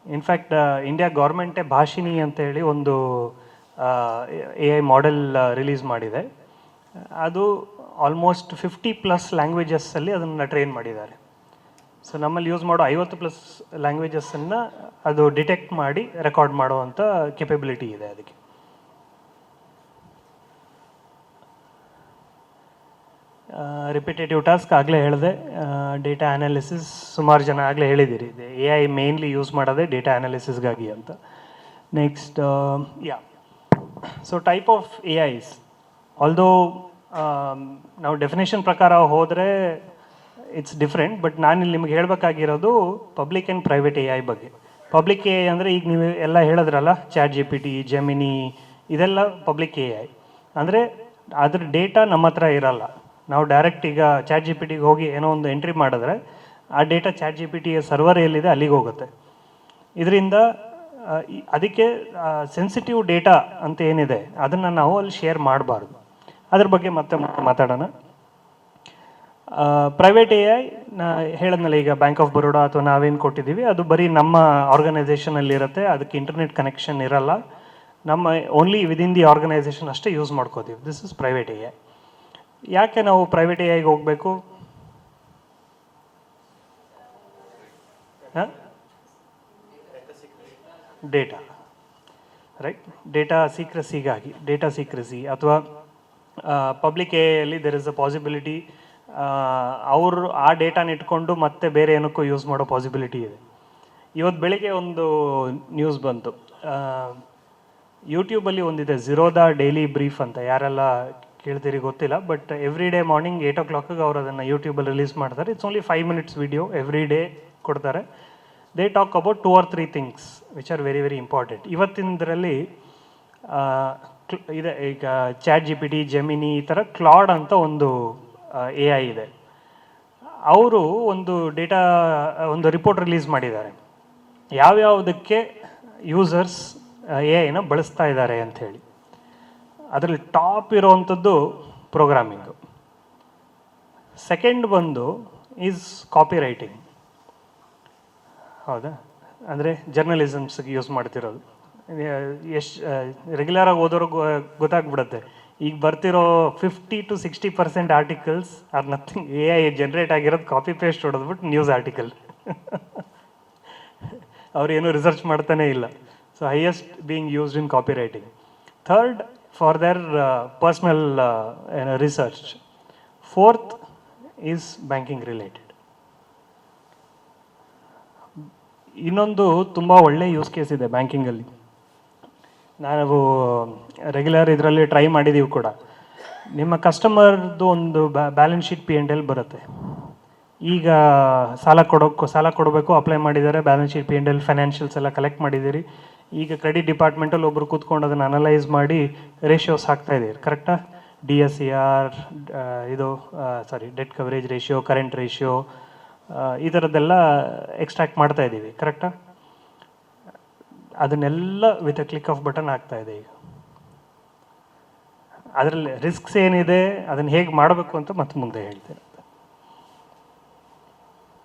ಇನ್ಫ್ಯಾಕ್ಟ್ ಇಂಡಿಯಾ ಗೌರ್ಮೆಂಟೇ ಭಾಷಿನಿ ಅಂತೇಳಿ ಒಂದು AI ಮಾಡೆಲ್ ರಿಲೀಸ್ ಮಾಡಿದೆ. ಅದು ಆಲ್ಮೋಸ್ಟ್ 50+ ಲ್ಯಾಂಗ್ವೇಜಸ್ಸಲ್ಲಿ ಅದನ್ನು ಟ್ರೈನ್ ಮಾಡಿದ್ದಾರೆ. ಸೊ ನಮ್ಮಲ್ಲಿ ಯೂಸ್ ಮಾಡೋ 50+ ಲ್ಯಾಂಗ್ವೇಜಸ್ಸನ್ನು ಅದು ಡಿಟೆಕ್ಟ್ ಮಾಡಿ ರೆಕಾರ್ಡ್ ಮಾಡುವಂಥ ಕೆಪಬಿಲಿಟಿ ಇದೆ ಅದಕ್ಕೆ. ರಿಪಿಟೇಟಿವ್ ಟಾಸ್ಕ್ ಆಗಲೇ ಹೇಳಿದೆ. ಡೇಟಾ ಅನಾಲಿಸಿಸ್ ಸುಮಾರು ಜನ ಆಗಲೇ ಹೇಳಿದ್ದೀರಿ. AI ಮೇನ್ಲಿ ಯೂಸ್ ಮಾಡೋದೇ ಡೇಟಾ ಅನಾಲಿಸಿಸ್ಗಾಗಿ ಅಂತ. Next so type of AIs, although ನಾವು ಡೆಫಿನೇಷನ್ ಪ್ರಕಾರ ಹೋದರೆ ಇಟ್ಸ್ ಡಿಫ್ರೆಂಟ್, ಬಟ್ ನಾನಿಲ್ಲಿ ನಿಮ್ಗೆ ಹೇಳಬೇಕಾಗಿರೋದು ಪಬ್ಲಿಕ್ ಆ್ಯಂಡ್ ಪ್ರೈವೇಟ್ AI ಬಗ್ಗೆ. ಪಬ್ಲಿಕ್ AI ಅಂದರೆ ಈಗ ನೀವು ಎಲ್ಲ ಹೇಳಿದ್ರಲ್ಲ, ChatGPT, ಜೆಮಿನಿ, ಇದೆಲ್ಲ ಪಬ್ಲಿಕ್ AI. ಅಂದರೆ ಅದ್ರ ಡೇಟಾ ನಮ್ಮ ಹತ್ರ ಇರಲ್ಲ. ನಾವು ಡೈರೆಕ್ಟ್ ಈಗ ChatGPTಗೆ ಹೋಗಿ ಏನೋ ಒಂದು ಎಂಟ್ರಿ ಮಾಡಿದ್ರೆ ಆ ಡೇಟಾ ChatGPTಯ ಸರ್ವರ್ ಎಲ್ಲಿದೆ ಅಲ್ಲಿಗೆ ಹೋಗುತ್ತೆ. ಇದರಿಂದ ಅದಕ್ಕೆ ಸೆನ್ಸಿಟಿವ್ ಡೇಟಾ ಅಂತ ಏನಿದೆ ಅದನ್ನು ನಾವು ಅಲ್ಲಿ ಶೇರ್ ಮಾಡಬಾರ್ದು. ಅದ್ರ ಬಗ್ಗೆ ಮತ್ತೆ ಮಾತಾಡೋಣ. ಪ್ರೈವೇಟ್ AI ಹೇಳಿದ್ನಲ್ಲ, ಈಗ ಬ್ಯಾಂಕ್ ಆಫ್ ಬರೋಡಾ ಅಥವಾ ನಾವೇನು ಕೊಟ್ಟಿದ್ದೀವಿ ಅದು ಬರೀ ನಮ್ಮ ಆರ್ಗನೈಸೇಷನಲ್ಲಿ ಇರುತ್ತೆ, ಅದಕ್ಕೆ ಇಂಟರ್ನೆಟ್ ಕನೆಕ್ಷನ್ ಇರಲ್ಲ, ನಮ್ಮ ಓನ್ಲಿ ವಿದಿನ್ ದಿ ಆರ್ಗನೈಸೇಷನ್ ಅಷ್ಟೇ ಯೂಸ್ ಮಾಡ್ಕೋತೀವಿ. This is private AI. ಯಾಕೆ ನಾವು ಪ್ರೈವೇಟ್ AIಗೆ ಹೋಗಬೇಕು? ಡೇಟಾ. ರೈಟ್. ಡೇಟಾ ಸೀಕ್ರೆಸಿಗಾಗಿ, ಡೇಟಾ ಸೀಕ್ರೆಸಿ ಅಥವಾ ಪಬ್ಲಿಕ್ ಎಲ್ಲಿ ದೆರ್ ಇಸ್ ಅ ಪಾಸಿಬಿಲಿಟಿ ಅವರು ಆ ಡೇಟಾನ ಇಟ್ಕೊಂಡು ಮತ್ತೆ ಬೇರೆ ಏನಕ್ಕೂ ಯೂಸ್ ಮಾಡೋ ಪಾಸಿಬಿಲಿಟಿ ಇದೆ. ಇವತ್ತು ಬೆಳಿಗ್ಗೆ ಒಂದು ನ್ಯೂಸ್ ಬಂತು, ಯೂಟ್ಯೂಬಲ್ಲಿ ಒಂದಿದೆ ಝಿರೋದಾ ಡೈಲಿ ಬ್ರೀಫ್ ಅಂತ, ಯಾರೆಲ್ಲ ಕೇಳ್ತೀರಿ ಗೊತ್ತಿಲ್ಲ, but every day morning 8 o'clock ಅವರು ಅದನ್ನು ಯೂಟ್ಯೂಬಲ್ಲಿ ರಿಲೀಸ್ ಮಾಡ್ತಾರೆ. It's only 5 minutes video every day ಕೊಡ್ತಾರೆ. They talk about 2 or 3 things which are very very important. ಇವತ್ತಿನದರಲ್ಲಿ ಇದೆ, ಈಗ ChatGPT, ಜೆಮಿನಿ, ಈ ಥರ ಕ್ಲಾಡ್ ಅಂತ ಒಂದು AI ಇದೆ. ಅವರು ಒಂದು ರಿಪೋರ್ಟ್ ರಿಲೀಸ್ ಮಾಡಿದ್ದಾರೆ, ಯಾವ್ಯಾವುದಕ್ಕೆ ಯೂಸರ್ಸ್ AI ಬಳಸ್ತಾ ಇದ್ದಾರೆ ಅಂಥೇಳಿ. ಅದರಲ್ಲಿ ಟಾಪ್ ಇರೋವಂಥದ್ದು ಪ್ರೋಗ್ರಾಮಿಂಗು, ಸೆಕೆಂಡ್ ಬಂದು ಈಸ್ ಕಾಪಿ ರೈಟಿಂಗ್. ಹೌದಾ, ಅಂದರೆ ಜರ್ನಲಿಸಮ್ಸ್ಗೆ ಯೂಸ್ ಮಾಡ್ತಿರೋದು. ಎಷ್ಟು ರೆಗ್ಯುಲರಾಗಿ ಓದೋರಿಗೆ ಗೊತ್ತಾಗ್ಬಿಡುತ್ತೆ, ಈಗ ಬರ್ತಿರೋ 50 to 60% articles are nothing, AI generate ಆಗಿರೋದು ಕಾಪಿ ಪೇಸ್ಟ್ ಹೊಡೆದ್ಬಿಟ್ಟು ನ್ಯೂಸ್ ಆರ್ಟಿಕಲ್. ಅವ್ರೇನು ರಿಸರ್ಚ್ ಮಾಡ್ತಾನೆ ಇಲ್ಲ. So highest being used in copy writing. Third for their personal research. Fourth is banking related. ಇನ್ನೊಂದು ತುಂಬ ಒಳ್ಳೆ ಯೂಸ್ ಕೇಸ್ ಇದೆ ಬ್ಯಾಂಕಿಂಗಲ್ಲಿ, ನಾವು ರೆಗ್ಯುಲರ್ ಇದರಲ್ಲಿ ಟ್ರೈ ಮಾಡಿದ್ದೀವಿ ಕೂಡ. ನಿಮ್ಮ ಕಸ್ಟಮರ್ದು ಒಂದು ಬ್ಯಾಲೆನ್ಸ್ ಶೀಟ್ P&L ಬರುತ್ತೆ. ಈಗ ಸಾಲ ಕೊಡಬೇಕು, ಅಪ್ಲೈ ಮಾಡಿದ್ದಾರೆ, ಬ್ಯಾಲೆನ್ಸ್ ಶೀಟ್ P&L ಫೈನಾನ್ಷಿಯಲ್ಸ್ ಎಲ್ಲ ಕಲೆಕ್ಟ್ ಮಾಡಿದ್ದೀರಿ. ಈಗ ಕ್ರೆಡಿಟ್ ಡಿಪಾರ್ಟ್ಮೆಂಟಲ್ಲಿ ಒಬ್ಬರು ಕೂತ್ಕೊಂಡು ಅದನ್ನು ಅನಲೈಸ್ ಮಾಡಿ ರೇಷಿಯೋಸ್ ಹಾಕ್ತಾ ಇದ್ದೀರಿ, ಕರೆಕ್ಟಾ? DSCR, debt coverage ratio, current ratio, ಈ ಥರದ್ದೆಲ್ಲ ಎಕ್ಸ್ಟ್ರಾಕ್ಟ್ ಮಾಡ್ತಾ ಇದ್ದೀವಿ, ಕರೆಕ್ಟಾ? ಅದನ್ನೆಲ್ಲ with a click of button ಆಗ್ತಾ ಇದೆ ಈಗ. ಅದರಲ್ಲಿ ರಿಸ್ಕ್ಸ್ ಏನಿದೆ, ಅದನ್ನು ಹೇಗೆ ಮಾಡಬೇಕು ಅಂತ ಮತ್ತೆ ಮುಂದೆ ಹೇಳ್ತೇನೆ.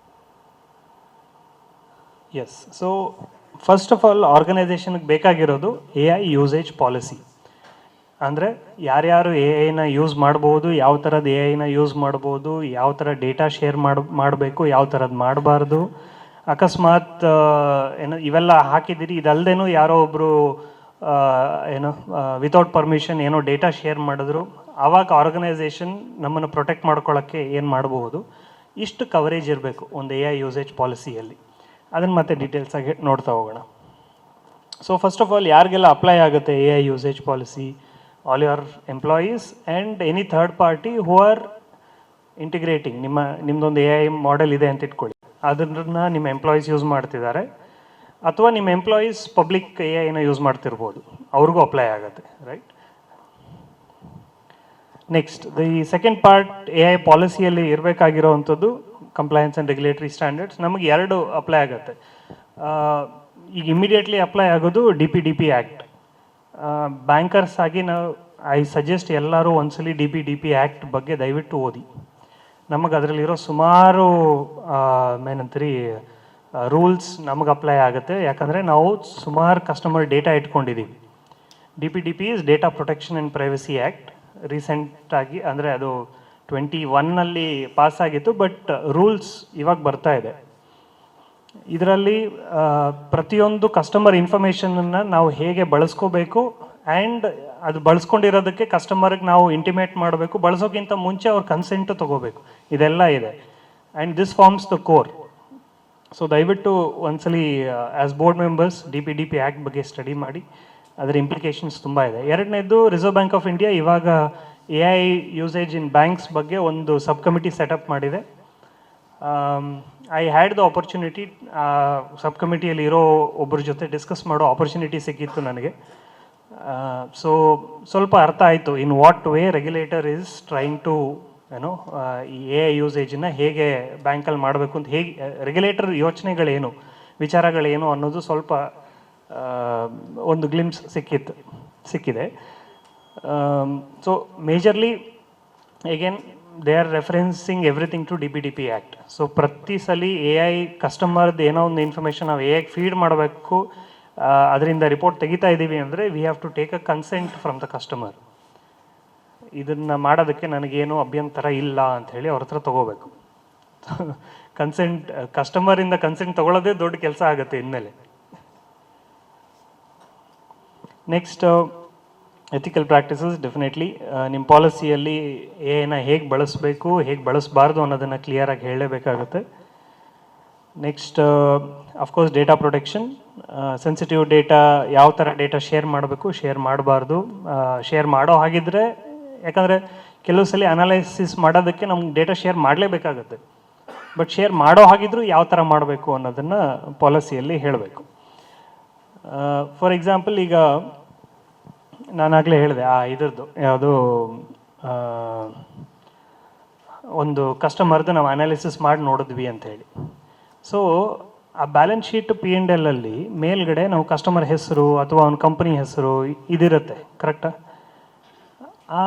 Yes, so first of all ಆರ್ಗನೈಸೇಷನ್ಗೆ ಬೇಕಾಗಿರೋದು AI ಯೂಸೇಜ್ ಪಾಲಿಸಿ. ಅಂದರೆ ಯಾರ್ಯಾರು AI ಯೂಸ್ ಮಾಡ್ಬೋದು, ಯಾವ ಥರದ್ದು AI ಯೂಸ್ ಮಾಡ್ಬೋದು, ಯಾವ ಥರ ಡೇಟಾ ಶೇರ್ ಮಾಡಬೇಕು, ಯಾವ ಥರದ್ದು ಮಾಡಬಾರ್ದು. ಅಕಸ್ಮಾತ್ ಇವೆಲ್ಲ ಹಾಕಿದ್ದೀರಿ, ಇದಲ್ಲದೇನೂ ಯಾರೋ ಒಬ್ಬರು ವಿತೌಟ್ ಪರ್ಮಿಷನ್ ಏನೋ ಡೇಟಾ ಶೇರ್ ಮಾಡಿದ್ರು, ಆವಾಗ ಆರ್ಗನೈಸೇಷನ್ ನಮ್ಮನ್ನು ಪ್ರೊಟೆಕ್ಟ್ ಮಾಡ್ಕೊಳ್ಳೋಕ್ಕೆ ಏನು ಮಾಡಬಹುದು, ಇಷ್ಟು ಕವರೇಜ್ ಇರಬೇಕು ಒಂದು AI ಯೂಸೇಜ್ ಪಾಲಿಸಿಯಲ್ಲಿ. ಅದನ್ನು ಮತ್ತೆ ಡೀಟೇಲ್ಸಾಗಿ ನೋಡ್ತಾ ಹೋಗೋಣ. ಸೊ ಫಸ್ಟ್ ಆಫ್ ಆಲ್ ಯಾರಿಗೆಲ್ಲ ಅಪ್ಲೈ ಆಗುತ್ತೆ AI usage policy? All your employees and any third party who are integrating. ನಿಮ್ಮದೊಂದು AI ಮಾಡೆಲ್ ಇದೆ ಅಂತ ಇಟ್ಕೊಳ್ಳಿ, ಅದನ್ನು ನಿಮ್ಮ ಎಂಪ್ಲಾಯೀಸ್ ಯೂಸ್ ಮಾಡ್ತಿದ್ದಾರೆ, ಅಥವಾ ನಿಮ್ಮ ಎಂಪ್ಲಾಯೀಸ್ ಪಬ್ಲಿಕ್ AI ಯೂಸ್ ಮಾಡ್ತಿರ್ಬೋದು, ಅವ್ರಿಗೂ ಅಪ್ಲೈ ಆಗುತ್ತೆ, right? Next, the second part AI ಪಾಲಿಸಿಯಲ್ಲಿ ಇರಬೇಕಾಗಿರೋವಂಥದ್ದು ಕಂಪ್ಲೈನ್ಸ್ ಆ್ಯಂಡ್ ರೆಗ್ಯುಲೇಟರಿ ಸ್ಟ್ಯಾಂಡರ್ಡ್ಸ್. ನಮಗೆ 2 ಅಪ್ಲೈ ಆಗುತ್ತೆ. ಈಗ ಇಮಿಡಿಯೇಟ್ಲಿ ಅಪ್ಲೈ ಆಗೋದು DPDP ಆ್ಯಕ್ಟ್. ಬ್ಯಾಂಕರ್ಸ್ ಆಗಿ ಐ ಸಜೆಸ್ಟ್ ಎಲ್ಲರೂ ಒಂದ್ಸಲಿ DPDP ಆ್ಯಕ್ಟ್ ಬಗ್ಗೆ ದಯವಿಟ್ಟು ಓದಿ. ನಮಗೆ ಅದರಲ್ಲಿರೋ ಸುಮಾರು ಏನಂತೀರಿ ರೂಲ್ಸ್ ನಮಗೆ ಅಪ್ಲೈ ಆಗುತ್ತೆ, ಯಾಕಂದರೆ ನಾವು ಸುಮಾರು ಕಸ್ಟಮರ್ ಡೇಟಾ ಇಟ್ಕೊಂಡಿದ್ದೀವಿ. DPDP is data protection and privacy act. ರೀಸೆಂಟಾಗಿ ಅಂದರೆ ಅದು 2021 ಪಾಸ್ ಆಗಿತ್ತು, ಬಟ್ ರೂಲ್ಸ್ ಇವಾಗ ಬರ್ತಾ ಇದೆ. ಇದರಲ್ಲಿ ಪ್ರತಿಯೊಂದು ಕಸ್ಟಮರ್ ಇನ್ಫಾರ್ಮೇಷನನ್ನು ನಾವು ಹೇಗೆ ಬಳಸ್ಕೋಬೇಕು, ಆ್ಯಂಡ್ ಅದು ಬಳಸ್ಕೊಂಡಿರೋದಕ್ಕೆ ಕಸ್ಟಮರ್ಗೆ ನಾವು ಇಂಟಿಮೇಟ್ ಮಾಡಬೇಕು, ಬಳಸೋಕ್ಕಿಂತ ಮುಂಚೆ ಅವ್ರ ಕನ್ಸೆಂಟು ತೊಗೋಬೇಕು, ಇದೆಲ್ಲ ಇದೆ. And this forms the core. So ದಯವಿಟ್ಟು ಒಂದ್ಸಲಿ as board members DPDP act ಬಗ್ಗೆ ಸ್ಟಡಿ ಮಾಡಿ, ಅದರ ಇಂಪ್ಲಿಕೇಶನ್ಸ್ ತುಂಬ ಇದೆ. ಎರಡನೇದು, ರಿಸರ್ವ್ ಬ್ಯಾಂಕ್ ಆಫ್ ಇಂಡಿಯಾ ಇವಾಗ AI ಯೂಸೇಜ್ ಇನ್ ಬ್ಯಾಂಕ್ಸ್ ಬಗ್ಗೆ ಒಂದು ಸಬ್ ಕಮಿಟಿ ಸೆಟಪ್ ಮಾಡಿದೆ. I had the opportunity, sub ಕಮಿಟಿಯಲ್ಲಿ ಇರೋ ಒಬ್ಬರ ಜೊತೆ ಡಿಸ್ಕಸ್ ಮಾಡೋ ಆಪರ್ಚುನಿಟಿ ಸಿಕ್ಕಿತ್ತು ನನಗೆ. ಸೊ ಸ್ವಲ್ಪ ಅರ್ಥ ಆಯಿತು in what way regulator is trying to ಈ AI ಯೂಸೇಜನ್ನು ಹೇಗೆ ಬ್ಯಾಂಕಲ್ಲಿ ಮಾಡಬೇಕು ಅಂತ, ಹೇಗೆ ರೆಗ್ಯುಲೇಟರ್ ಯೋಚನೆಗಳೇನು, ವಿಚಾರಗಳೇನು ಅನ್ನೋದು ಸ್ವಲ್ಪ ಒಂದು ಗ್ಲಿಮ್ಸ್ ಸಿಕ್ಕಿದೆ. So majorly again they are referencing everything to DPDP act. So ಪ್ರತಿ ಸಲ AI ಕಸ್ಟಮರ್ದು ಏನೋ ಒಂದು ಇನ್ಫಾರ್ಮೇಷನ್ ನಾವು AI ಫೀಡ್ ಮಾಡಬೇಕು, ಅದರಿಂದ ರಿಪೋರ್ಟ್ ತೆಗಿತಾ ಇದ್ದೀವಿ ಅಂದರೆ we have to take a consent from the customer. ಇದನ್ನು ಮಾಡೋದಕ್ಕೆ ನನಗೇನು ಅಭ್ಯಂತರ ಇಲ್ಲ ಅಂಥೇಳಿ ಅವ್ರ ಹತ್ರ ತೊಗೋಬೇಕು. ಕಸ್ಟಮರಿಂದ ಕನ್ಸೆಂಟ್ ತೊಗೊಳ್ಳೋದೇ ದೊಡ್ಡ ಕೆಲಸ ಆಗುತ್ತೆ ಇನ್ಮೇಲೆ. ನೆಕ್ಸ್ಟ್ ಎಥಿಕಲ್ ಪ್ರಾಕ್ಟೀಸಸ್ ಡೆಫಿನೆಟ್ಲಿ ನಿಮ್ಮ ಪಾಲಿಸಿಯಲ್ಲಿ ಎನ ಹೇಗೆ ಬಳಸಬೇಕು ಹೇಗೆ ಬಳಸಬಾರ್ದು ಅನ್ನೋದನ್ನು ಕ್ಲಿಯರಾಗಿ ಹೇಳಲೇಬೇಕಾಗುತ್ತೆ. Next of course data protection, sensitive data ಯಾವ ಥರ ಡೇಟಾ ಶೇರ್ ಮಾಡಬೇಕು ಶೇರ್ ಮಾಡಬಾರ್ದು, ಶೇರ್ ಮಾಡೋ ಹಾಗಿದ್ರೆ ಯಾಕಂದರೆ ಕೆಲವು ಸಲ ಅನಾಲೈಸಿಸ್ ಮಾಡೋದಕ್ಕೆ ನಮ್ಗೆ ಡೇಟಾ ಶೇರ್ ಮಾಡಲೇಬೇಕಾಗುತ್ತೆ, ಬಟ್ ಶೇರ್ ಮಾಡೋ ಹಾಗಿದ್ರೂ ಯಾವ ಥರ ಮಾಡಬೇಕು ಅನ್ನೋದನ್ನು ಪಾಲಿಸಿಯಲ್ಲಿ ಹೇಳಬೇಕು. ಫಾರ್ ಎಕ್ಸಾಂಪಲ್ ಈಗ ನಾನಾಗಲೇ ಹೇಳಿದೆ ಇದ್ರದ್ದು ಯಾವುದು ಒಂದು ಕಸ್ಟಮರ್ದು ನಾವು ಅನಾಲಿಸಿಸ್ ಮಾಡಿ ನೋಡಿದ್ವಿ ಅಂತ ಹೇಳಿ. ಸೊ ಆ ಬ್ಯಾಲೆನ್ಸ್ ಶೀಟ್ P&L ಅಲ್ಲಿ ಮೇಲ್ಗಡೆ ನಾವು ಕಸ್ಟಮರ್ ಹೆಸರು ಅಥವಾ ಅವ್ನ ಕಂಪನಿ ಹೆಸರು ಇದಿರುತ್ತೆ, ಕರೆಕ್ಟಾ? ಆ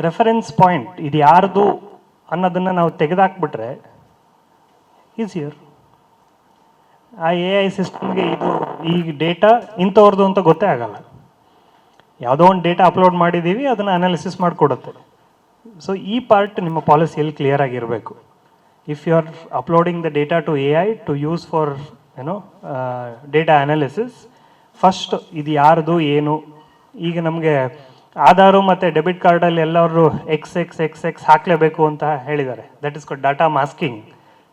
ರೆಫರೆನ್ಸ್ ಪಾಯಿಂಟ್ ಇದು ಯಾರ್ದು ಅನ್ನೋದನ್ನು ನಾವು ತೆಗೆದಾಕ್ಬಿಟ್ರೆ ಈಸಿಯರ್. ಆ AI ಸಿಸ್ಟಮ್ಗೆ ಇದು ಈ ಡೇಟಾ ಇಂಥವ್ರದ್ದು ಅಂತ ಗೊತ್ತೇ ಆಗಲ್ಲ. ಯಾವುದೋ ಒಂದು ಡೇಟಾ ಅಪ್ಲೋಡ್ ಮಾಡಿದ್ದೀವಿ, ಅದನ್ನು ಅನಾಲಿಸಿಸ್ ಮಾಡಿಕೊಡುತ್ತೆ. ಸೊ ಈ ಪಾರ್ಟ್ ನಿಮ್ಮ ಪಾಲಿಸಿಯಲ್ಲಿ ಕ್ಲಿಯರ್ ಆಗಿರಬೇಕು. If you are uploading the data to AI to use for data analysis, first ಇದು ಯಾರ್ದು ಏನು. ಈಗ ನಮಗೆ ಆಧಾರು ಮತ್ತು ಡೆಬಿಟ್ ಕಾರ್ಡಲ್ಲಿ ಎಲ್ಲರೂ XX ಹಾಕಲೇಬೇಕು ಅಂತ ಹೇಳಿದ್ದಾರೆ. That is data masking,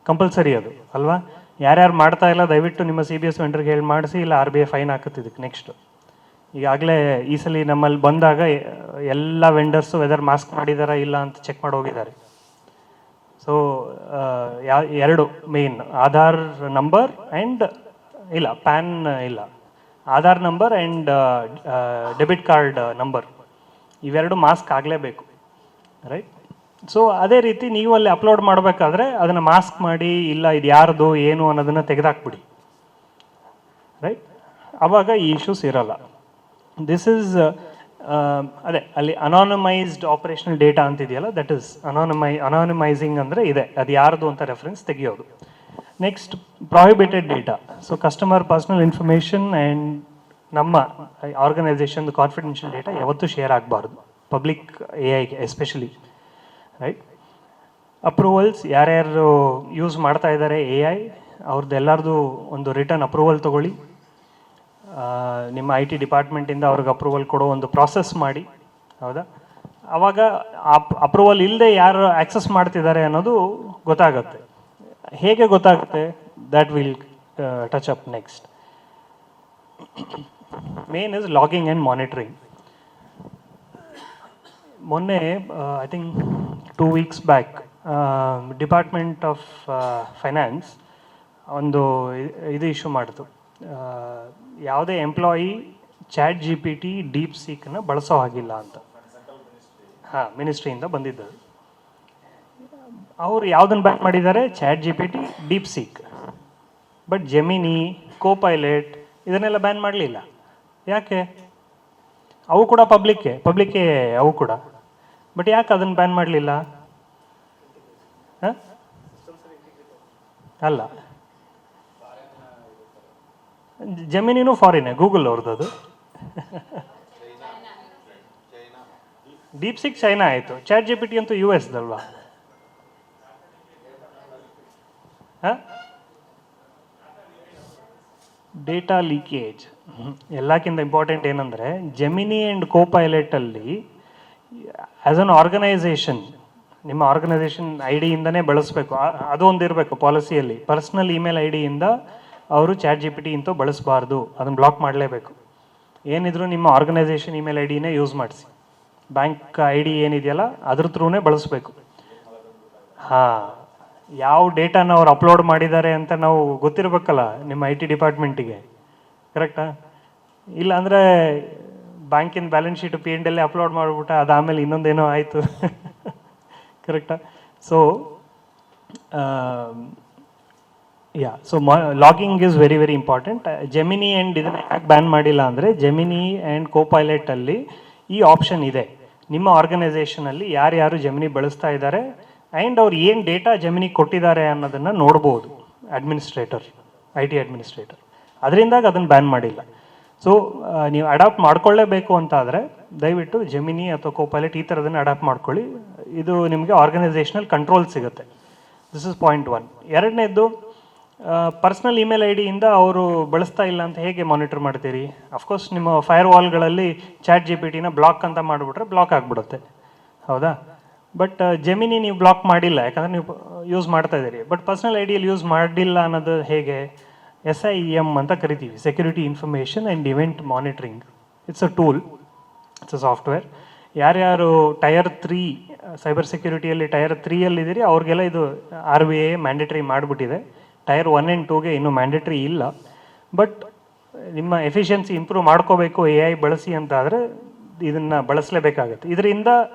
compulsory ಅದು ಅಲ್ವಾ? ಯಾರ್ಯಾರು ಮಾಡ್ತಾ ಇಲ್ಲ ದಯವಿಟ್ಟು ನಿಮ್ಮ CBS ವೆಂಡರ್ಗೆ ಹೇಳಿ ಮಾಡಿಸಿ, ಇಲ್ಲ RBI ಫೈನ್ ಹಾಕುತ್ತಿದ್ದಕ್ಕೆ. ನೆಕ್ಸ್ಟ್ ಈಗಾಗಲೇ ಈ ಸಲ ನಮ್ಮಲ್ಲಿ ಬಂದಾಗ ಎಲ್ಲ ವೆಂಡರ್ಸು ವೆದರ್ ಮಾಸ್ಕ್ ಮಾಡಿದಾರಾ ಇಲ್ಲ ಅಂತ ಚೆಕ್ ಮಾಡಿ ಹೋಗಿದ್ದಾರೆ. ಸೊ ಎರಡು ಮೇನ್, ಆಧಾರ್ ನಂಬರ್ ಆ್ಯಂಡ್ ಇಲ್ಲ ಪ್ಯಾನ್ ಇಲ್ಲ, Aadhaar number and debit card number, ಇವೆರಡು ಮಾಸ್ಕ್ ಆಗಲೇಬೇಕು, ರೈಟ್? ಸೊ ಅದೇ ರೀತಿ ನೀವು ಅಲ್ಲಿ ಅಪ್ಲೋಡ್ ಮಾಡಬೇಕಾದ್ರೆ ಅದನ್ನು ಮಾಸ್ಕ್ ಮಾಡಿ, ಇಲ್ಲ ಇದು ಯಾರ್ದು ಏನು ಅನ್ನೋದನ್ನು ತೆಗೆದಾಕ್ಬಿಡಿ, ರೈಟ್? ಆವಾಗ ಈ ಇಶ್ಯೂಸ್ ಇರಲ್ಲ. ದಿಸ್ ಈಸ್ ಅದೇ ಅಲ್ಲಿ ಅನಾನಮೈಸ್ಡ್ ಆಪರೇಷನಲ್ ಡೇಟಾ ಅಂತಿದೆಯಲ್ಲ, ದಟ್ ಈಸ್ ಅನಾನಮೈಸಿಂಗ್ ಅಂದರೆ ಇದೆ, ಅದು ಯಾರ್ದು ಅಂತ ರೆಫರೆನ್ಸ್ ತೆಗಿಯೋದು. Next prohibited data. So customer personal information and ನಮ್ಮ ಆರ್ಗನೈಸೇಷನ್ ಕಾನ್ಫಿಡೆನ್ಷಿಯಲ್ ಡೇಟಾ ಯಾವತ್ತೂ ಶೇರ್ ಆಗಬಾರ್ದು, ಪಬ್ಲಿಕ್ AIಗೆ ಎಸ್ಪೆಷಲಿ, ರೈಟ್? ಅಪ್ರೂವಲ್ಸ್ ಯಾರ್ಯಾರು ಯೂಸ್ ಮಾಡ್ತಾ ಇದ್ದಾರೆ AI ಅವ್ರದ್ದು ಎಲ್ಲರದು ಒಂದು ರಿಟರ್ನ್ ಅಪ್ರೂವಲ್ ತೊಗೊಳ್ಳಿ. ನಿಮ್ಮ IT ಡಿಪಾರ್ಟ್ಮೆಂಟಿಂದ ಅವ್ರಿಗೆ ಅಪ್ರೂವಲ್ ಕೊಡೋ ಒಂದು ಪ್ರಾಸೆಸ್ ಮಾಡಿ, ಹೌದಾ? ಆವಾಗ ಅಪ್ರೂವಲ್ ಇಲ್ಲದೆ ಯಾರು ಆಕ್ಸೆಸ್ ಮಾಡ್ತಿದ್ದಾರೆ ಅನ್ನೋದು ಗೊತ್ತಾಗುತ್ತೆ. ಹೇಗೆ ಗೊತ್ತಾಗುತ್ತೆ? That will touch up next. Main is logging and monitoring. ಮೊನ್ನೆ I think 2 weeks back department of finance ಒಂದು ಇದು ಇಶ್ಯೂ ಮಾಡಿತು. ಯಾವುದೇ ಎಂಪ್ಲಾಯಿ ChatGPT DeepSeekನ ಬಳಸೋ ಹಾಗಿಲ್ಲ ಅಂತ. ಮಿನಿಸ್ಟ್ರಿಯಿಂದ ಬಂದಿದ್ದರು. ಅವರು ಯಾವುದನ್ನು ಬ್ಯಾನ್ ಮಾಡಿದ್ದಾರೆ? ChatGPT DeepSeek. ಬಟ್ ಜೆಮಿನಿ, ಕೋಪೈಲಟ್ ಇದನ್ನೆಲ್ಲ ಬ್ಯಾನ್ ಮಾಡಲಿಲ್ಲ. ಯಾಕೆ? ಅವು ಕೂಡ ಪಬ್ಲಿಕ್ಕೇ ಅವು ಕೂಡ. ಬಟ್ ಯಾಕೆ ಅದನ್ನು ಬ್ಯಾನ್ ಮಾಡಲಿಲ್ಲ? ಅಲ್ಲ, ಜೆಮಿನಿನೂ ಫಾರಿನೇ, ಗೂಗಲ್ ಅವ್ರದ್ದು ಅದು. DeepSeek ಚೈನಾ ಆಯಿತು, ChatGPT ಅಂತೂ US-ದಲ್ವಾ? ಡೇಟಾ ಲೀಕೇಜ್ ಎಲ್ಲಕ್ಕಿಂತ ಇಂಪಾರ್ಟೆಂಟ್ ಏನಂದರೆ, ಜೆಮಿನಿ ಆ್ಯಂಡ್ ಕೋಪೈಲಟಲ್ಲಿ ಆ್ಯಸ್ ಅನ್ ಆರ್ಗನೈಸೇಷನ್ ನಿಮ್ಮ ಆರ್ಗನೈಸೇಷನ್ ID-ಇಂದನೇ ಬಳಸಬೇಕು. ಅದು ಒಂದು ಇರಬೇಕು ಪಾಲಿಸಿಯಲ್ಲಿ. ಪರ್ಸ್ನಲ್ ಇಮೇಲ್ ID-ಇಂದ ಅವರು ChatGPT ಇಂತೂ ಬಳಸಬಾರ್ದು, ಅದನ್ನು ಬ್ಲಾಕ್ ಮಾಡಲೇಬೇಕು. ಏನಿದ್ರು ನಿಮ್ಮ ಆರ್ಗನೈಸೇಷನ್ ಇಮೇಲ್ ID-ನೇ ಯೂಸ್ ಮಾಡಿಸಿ. ಬ್ಯಾಂಕ್ ID ಏನಿದೆಯಲ್ಲ ಅದ್ರ ಥ್ರೂನೇ ಬಳಸಬೇಕು. ಯಾವ ಡೇಟಾನ ಅವ್ರು ಅಪ್ಲೋಡ್ ಮಾಡಿದ್ದಾರೆ ಅಂತ ನಾವು ಗೊತ್ತಿರಬೇಕಲ್ಲ ನಿಮ್ಮ IT ಡಿಪಾರ್ಟ್ಮೆಂಟಿಗೆ, ಕರೆಕ್ಟಾ? ಇಲ್ಲಾಂದರೆ ಬ್ಯಾಂಕಿನ ಬ್ಯಾಲೆನ್ಸ್ ಶೀಟು P&L ಅಪ್ಲೋಡ್ ಮಾಡಿಬಿಟ್ಟ, ಅದಾದಮೇಲೆ ಇನ್ನೊಂದೇನೋ ಆಯಿತು, ಕರೆಕ್ಟಾ? So logging is very very important. Gemini and ಇದನ್ನು ಯಾಕೆ ಬ್ಯಾನ್ ಮಾಡಿಲ್ಲ ಅಂದರೆ, ಜೆಮಿನಿ ಆ್ಯಂಡ್ ಕೋಪೈಲಟಲ್ಲಿ ಈ ಆಪ್ಷನ್ ಇದೆ. ನಿಮ್ಮ ಆರ್ಗನೈಸೇಷನಲ್ಲಿ ಯಾರ್ಯಾರು ಜೆಮಿನಿ ಬಳಸ್ತಾ ಇದ್ದಾರೆ ಆ್ಯಂಡ್ ಅವ್ರು ಏನು ಡೇಟಾ ಜೆಮಿನಿ ಕೊಟ್ಟಿದ್ದಾರೆ ಅನ್ನೋದನ್ನು ನೋಡ್ಬೋದು IT ಅಡ್ಮಿನಿಸ್ಟ್ರೇಟರ್. ಅದರಿಂದಾಗ ಅದನ್ನು ಬ್ಯಾನ್ ಮಾಡಿಲ್ಲ. ಸೊ ನೀವು ಅಡಾಪ್ಟ್ ಮಾಡ್ಕೊಳ್ಳೇಬೇಕು ಅಂತ ಆದರೆ ದಯವಿಟ್ಟು ಜೆಮಿನಿ ಅಥವಾ ಕೋಪೈಲಟ್ ಈ ಥರದನ್ನು ಅಡಾಪ್ಟ್ ಮಾಡ್ಕೊಳ್ಳಿ. ಇದು ನಿಮಗೆ ಆರ್ಗನೈಸೇಷನಲ್ ಕಂಟ್ರೋಲ್ ಸಿಗುತ್ತೆ. This is point 1. ಎರಡನೇದು ಪರ್ಸ್ನಲ್ ಇಮೇಲ್ ಐ ಡಿಯಿಂದ ಅವರು ಬಳಸ್ತಾ ಇಲ್ಲ ಅಂತ ಹೇಗೆ ಮಾನಿಟರ್ ಮಾಡ್ತೀರಿ? ಅಫ್ಕೋರ್ಸ್ ನಿಮ್ಮ ಫೈರ್ ವಾಲ್ಗಳಲ್ಲಿ ಚಾಟ್ GPT ಬ್ಲಾಕ್ ಅಂತ ಮಾಡಿಬಿಟ್ರೆ ಬ್ಲಾಕ್ ಆಗಿಬಿಡುತ್ತೆ, ಹೌದಾ? ಬಟ್ ಜೆಮಿನಿ ನೀವು ಬ್ಲಾಕ್ ಮಾಡಿಲ್ಲ, ಯಾಕಂದರೆ ನೀವು ಯೂಸ್ ಮಾಡ್ತಾ ಇದ್ದೀರಿ. ಬಟ್ ಪರ್ಸ್ನಲ್ ಐ ಡಿಯಲ್ಲಿ ಯೂಸ್ ಮಾಡಿಲ್ಲ ಅನ್ನೋದು ಹೇಗೆ? SIEM ಅಂತ ಕರಿತೀವಿ, security information and event monitoring. It's a tool, it's a software. ಯಾರ್ಯಾರು ಟೈರ್ 3 ಸೈಬರ್ ಸೆಕ್ಯೂರಿಟಿಯಲ್ಲಿ ಟೈರ್ 3ಯಲ್ಲಿದ್ದೀರಿ ಅವ್ರಿಗೆಲ್ಲ ಇದು RBI ಮ್ಯಾಂಡೇಟ್ರಿ ಮಾಡಿಬಿಟ್ಟಿದೆ. ಟೈರ್ 1 ಆ್ಯಂಡ್ 2ಗೆ ಇನ್ನೂ ಮ್ಯಾಂಡೇಟ್ರಿ ಇಲ್ಲ. ಬಟ್ ನಿಮ್ಮ ಎಫಿಷಿಯನ್ಸಿ ಇಂಪ್ರೂವ್ ಮಾಡ್ಕೋಬೇಕು AI ಬಳಸಿ ಅಂತ ಆದರೆ ಇದನ್ನು ಬಳಸಲೇಬೇಕಾಗತ್ತೆ. ಇದರಿಂದ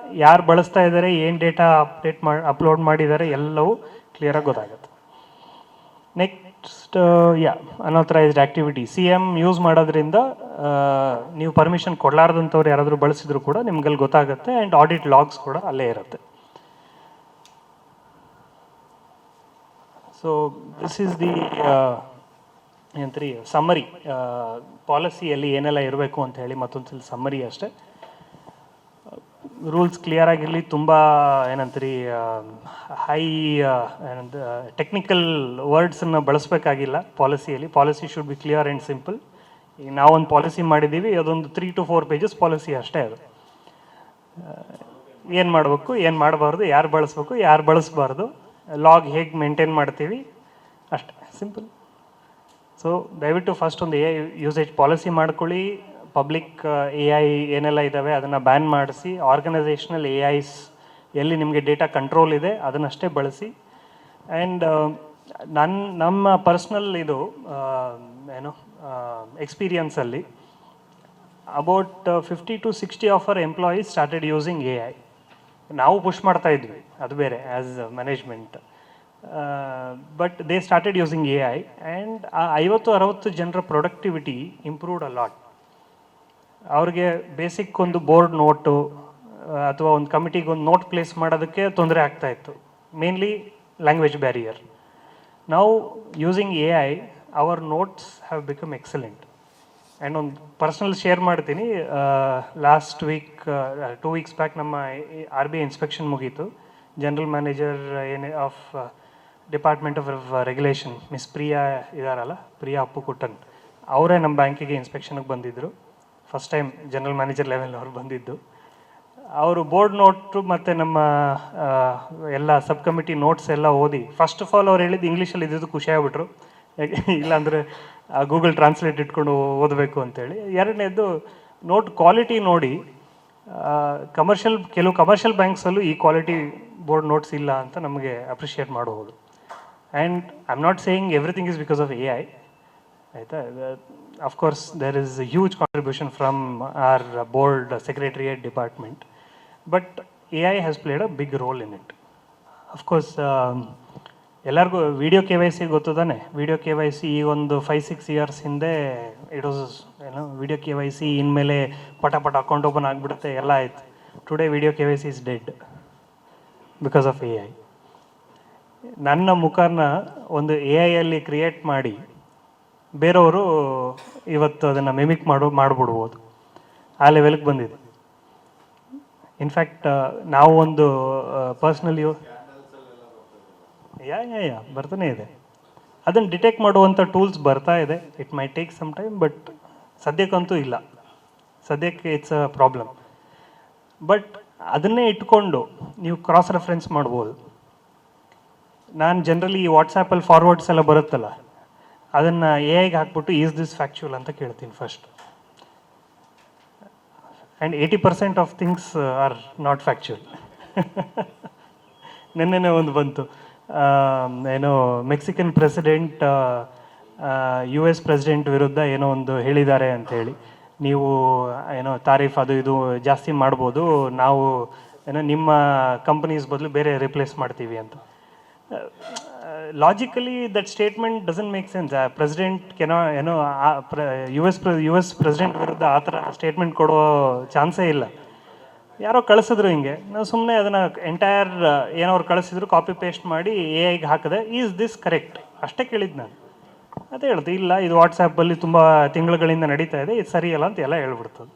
ಯಾರು ಬಳಸ್ತಾ ಇದ್ದಾರೆ, ಏನು ಡೇಟಾ ಅಪ್ಲೋಡ್ ಮಾಡಿದ್ದಾರೆ ಎಲ್ಲವೂ ಕ್ಲಿಯರಾಗಿ ಗೊತ್ತಾಗುತ್ತೆ. Next unauthorised activity. CM use ಮಾಡೋದ್ರಿಂದ ನೀವು ಪರ್ಮಿಷನ್ ಕೊಡಲಾರ್ದಂಥವ್ರು ಯಾರಾದರೂ ಬಳಸಿದ್ರು ಕೂಡ ನಿಮ್ಗಲ್ಲಿ ಗೊತ್ತಾಗುತ್ತೆ. ಆ್ಯಂಡ್ ಆಡಿಟ್ ಲಾಗ್ಸ್ ಕೂಡ ಅಲ್ಲೇ ಇರುತ್ತೆ. ಸೊ ದಿಸ್ ಈಸ್ ದಿ ಏನಂತೀರಿ ಸಮ್ಮರಿ. ಪಾಲಿಸಿಯಲ್ಲಿ ಏನೆಲ್ಲ ಇರಬೇಕು ಅಂತ ಹೇಳಿ ಮತ್ತೊಂದು ಸಲ ಸಮ್ಮರಿ ಅಷ್ಟೇ. ರೂಲ್ಸ್ ಕ್ಲಿಯರ್ ಆಗಿರಲಿ. ತುಂಬ ಏನಂತೀರಿ ಹೈ ಏನಂತ ಟೆಕ್ನಿಕಲ್ ವರ್ಡ್ಸನ್ನು ಬಳಸಬೇಕಾಗಿಲ್ಲ ಪಾಲಿಸಿಯಲ್ಲಿ. Policy should be clear and simple. ಈಗ ನಾವೊಂದು ಪಾಲಿಸಿ ಮಾಡಿದ್ದೀವಿ, ಅದೊಂದು 3 to 4 pages ಪಾಲಿಸಿ ಅಷ್ಟೇ. ಅದು ಏನು ಮಾಡಬೇಕು, ಏನು ಮಾಡಬಾರ್ದು, ಯಾರು ಬಳಸಬೇಕು, ಯಾರು ಬಳಸಬಾರ್ದು, ಲಾಗ್ ಹೇಗೆ ಮೇಂಟೈನ್ ಮಾಡ್ತೀವಿ, ಅಷ್ಟೇ, ಸಿಂಪಲ್. ಸೊ ದಯವಿಟ್ಟು ಫಸ್ಟ್ ಒಂದು AI ಯೂಸೇಜ್ ಪಾಲಿಸಿ ಮಾಡ್ಕೊಳ್ಳಿ. ಪಬ್ಲಿಕ್ AI ಏನೆಲ್ಲ ಇದ್ದಾವೆ ಅದನ್ನು ಬ್ಯಾನ್ ಮಾಡಿಸಿ. ಆರ್ಗನೈಸೇಷನಲ್ AIs ಎಲ್ಲಿ ನಿಮಗೆ ಡೇಟಾ ಕಂಟ್ರೋಲ್ ಇದೆ ಅದನ್ನಷ್ಟೇ ಬಳಸಿ. ಆ್ಯಂಡ್ ನಮ್ಮ ಪರ್ಸ್ನಲ್ ಇದು ಏನು ಎಕ್ಸ್ಪೀರಿಯನ್ಸಲ್ಲಿ about 50 to 60 of our employees started using AI. ನಾವು ಪುಷ್ ಮಾಡ್ತಾ ಇದ್ವಿ, ಅದು ಬೇರೆ, as management. But they started using AI and ಆ 50-60 ಜನರ ಪ್ರೊಡಕ್ಟಿವಿಟಿ ಇಂಪ್ರೂವ್ಡ್ ಅ ಲಾಟ್. ಅವ್ರಿಗೆ ಬೇಸಿಕ್ ಒಂದು ಬೋರ್ಡ್ ನೋಟು ಅಥವಾ ಒಂದು ಕಮಿಟಿಗೆ ಒಂದು ನೋಟ್ ಪ್ಲೇಸ್ ಮಾಡೋದಕ್ಕೆ ತೊಂದರೆ ಆಗ್ತಾಯಿತ್ತು, ಮೇನ್ಲಿ ಲ್ಯಾಂಗ್ವೇಜ್ ಬ್ಯಾರಿಯರ್. ನಾವು using AI our notes have become excellent. And ಒಂದು ಪರ್ಸ್ನಲ್ ಶೇರ್ ಮಾಡ್ತೀನಿ. ಲಾಸ್ಟ್ ವೀಕ್ 2 weeks ಬ್ಯಾಕ್ ನಮ್ಮ RBI ಇನ್ಸ್ಪೆಕ್ಷನ್ ಮುಗೀತು. General manager of department of regulation miss Priya ಇದ್ದಾರಲ್ಲ, ಪ್ರಿಯಾ ಅಪ್ಪುಕುಟ್ಟನ್, ಅವರೇ ನಮ್ಮ ಬ್ಯಾಂಕಿಗೆ ಇನ್ಸ್ಪೆಕ್ಷನ್ಗೆ ಬಂದಿದ್ದರು. First time general manager level ಅವ್ರು ಬಂದಿದ್ದು. ಅವರು ಬೋರ್ಡ್ ನೋಟು ಮತ್ತು ನಮ್ಮ ಎಲ್ಲ ಸಬ್ ಕಮಿಟಿ ನೋಟ್ಸ್ ಎಲ್ಲ ಓದಿ, ಫಸ್ಟ್ ಆಫ್ ಆಲ್ ಅವ್ರು ಹೇಳಿದ್ದು ಇಂಗ್ಲೀಷಲ್ಲಿ ಇದ್ದಿದ್ದು ಖುಷಿ ಆಗ್ಬಿಟ್ರು. ಇಲ್ಲಾಂದರೆ ಗೂಗಲ್ ಟ್ರಾನ್ಸ್ಲೇಟ್ ಇಟ್ಕೊಂಡು ಓದಬೇಕು ಅಂತೇಳಿ. ಎರಡನೇದು ನೋಟ್ ಕ್ವಾಲಿಟಿ ನೋಡಿ. ಕೆಲವು ಕಮರ್ಷಿಯಲ್ ಬ್ಯಾಂಕ್ಸಲ್ಲೂ ಈ ಕ್ವಾಲಿಟಿ ಬೋರ್ಡ್ ನೋಟ್ಸ್ ಇಲ್ಲ ಅಂತ ನಮಗೆ ಅಪ್ರಿಷಿಯೇಟ್ ಮಾಡಬಹುದು. And I am not saying everything is because of AI, ಆಯಿತಾ? Of course there is a huge contribution from our board secretariat department, but AI has played a big role in it. Of course ಎಲ್ಲರಿಗೂ ವಿಡಿಯೋ KYC ಗೊತ್ತು ತಾನೆ. ವಿಡಿಯೋ KYC ಈ ಒಂದು 5-6 years ಹಿಂದೆ ಇಟ್ ವಾಸ್ ಏನೋ ವಿಡಿಯೋ KYC ಇನ್ಮೇಲೆ ಪಟ ಅಕೌಂಟ್ ಓಪನ್ ಆಗಿಬಿಡುತ್ತೆ, ಎಲ್ಲ ಆಯಿತು. Today video KYC is dead because of AI. ನನ್ನ ಮುಖನ ಒಂದು AI ಕ್ರಿಯೇಟ್ ಮಾಡಿ ಬೇರೆಯವರು ಇವತ್ತು ಅದನ್ನು ಮಿಮಿಕ್ ಮಾಡಿಬಿಡ್ಬೋದು, ಆ ಲೆವೆಲ್ಗೆ ಬಂದಿದೆ. ಇನ್ಫ್ಯಾಕ್ಟ್ ನಾವು ಒಂದು ಪರ್ಸ್ನಲಿ ಬರ್ತಾನೆ ಇದೆ. ಅದನ್ನು ಡಿಟೆಕ್ಟ್ ಮಾಡುವಂಥ ಟೂಲ್ಸ್ ಬರ್ತಾ ಇದೆ. It may take some time, but ಸದ್ಯಕ್ಕಂತೂ ಇಲ್ಲ. ಸದ್ಯಕ್ಕೆ ಇಟ್ಸ್ ಅ ಪ್ರಾಬ್ಲಮ್. ಬಟ್ ಅದನ್ನೇ ಇಟ್ಕೊಂಡು ನೀವು ಕ್ರಾಸ್ ರೆಫರೆನ್ಸ್ ಮಾಡ್ಬೋದು. ನಾನು ಜನರಲಿ ಈ ವಾಟ್ಸಾಪಲ್ಲಿ ಫಾರ್ವರ್ಡ್ಸ್ ಎಲ್ಲ ಬರುತ್ತಲ್ಲ, ಅದನ್ನು AIಗೆ ಹಾಕ್ಬಿಟ್ಟು ಈಸ್ ದಿಸ್ ಫ್ಯಾಕ್ಚುಯಲ್ ಅಂತ ಕೇಳ್ತೀನಿ first. And 80% of things are not factual. ನೆನ್ನೆನೇ ಒಂದು ಬಂತು, ಏನೋ ಮೆಕ್ಸಿಕನ್ ಪ್ರೆಸಿಡೆಂಟ್ US ಪ್ರೆಸಿಡೆಂಟ್ ವಿರುದ್ಧ ಏನೋ ಒಂದು ಹೇಳಿದ್ದಾರೆ ಅಂಥೇಳಿ, ನೀವು ಏನೋ ತಾರೀಫ್ ಅದು ಇದು ಜಾಸ್ತಿ ಮಾಡ್ಬೋದು, ನಾವು ಏನೋ ನಿಮ್ಮ ಕಂಪನೀಸ್ ಬದಲು ಬೇರೆ ರಿಪ್ಲೇಸ್ ಮಾಡ್ತೀವಿ ಅಂತ. Logically that statement doesn't make sense. President ಏನೋ US ಪ್ರೆಸಿಡೆಂಟ್ ವಿರುದ್ಧ ಆ ಥರ ಸ್ಟೇಟ್ಮೆಂಟ್ ಕೊಡೋ ಚಾನ್ಸೇ ಇಲ್ಲ. ಯಾರೋ ಕಳಿಸಿದ್ರು ಹಿಂಗೆ, ನಾವು ಸುಮ್ಮನೆ ಅದನ್ನು ಎಂಟೈರ್ ಏನೋರು ಕಳಿಸಿದ್ರು ಕಾಪಿ ಪೇಸ್ಟ್ ಮಾಡಿ AIಗೆ ಹಾಕಿದೆ. ಈಸ್ ದಿಸ್ ಕರೆಕ್ಟ್ ಅಷ್ಟೇ ಕೇಳಿದ್ದು ನಾನು. ಅದೇ ಹೇಳ್ದು, ಇಲ್ಲ ಇದು ವಾಟ್ಸಾಪಲ್ಲಿ ತುಂಬ ತಿಂಗಳುಗಳಿಂದ ನಡೀತಾ ಇದೆ, ಇದು ಸರಿಯಲ್ಲ ಅಂತ ಎಲ್ಲ ಹೇಳ್ಬಿಡ್ತದೆ.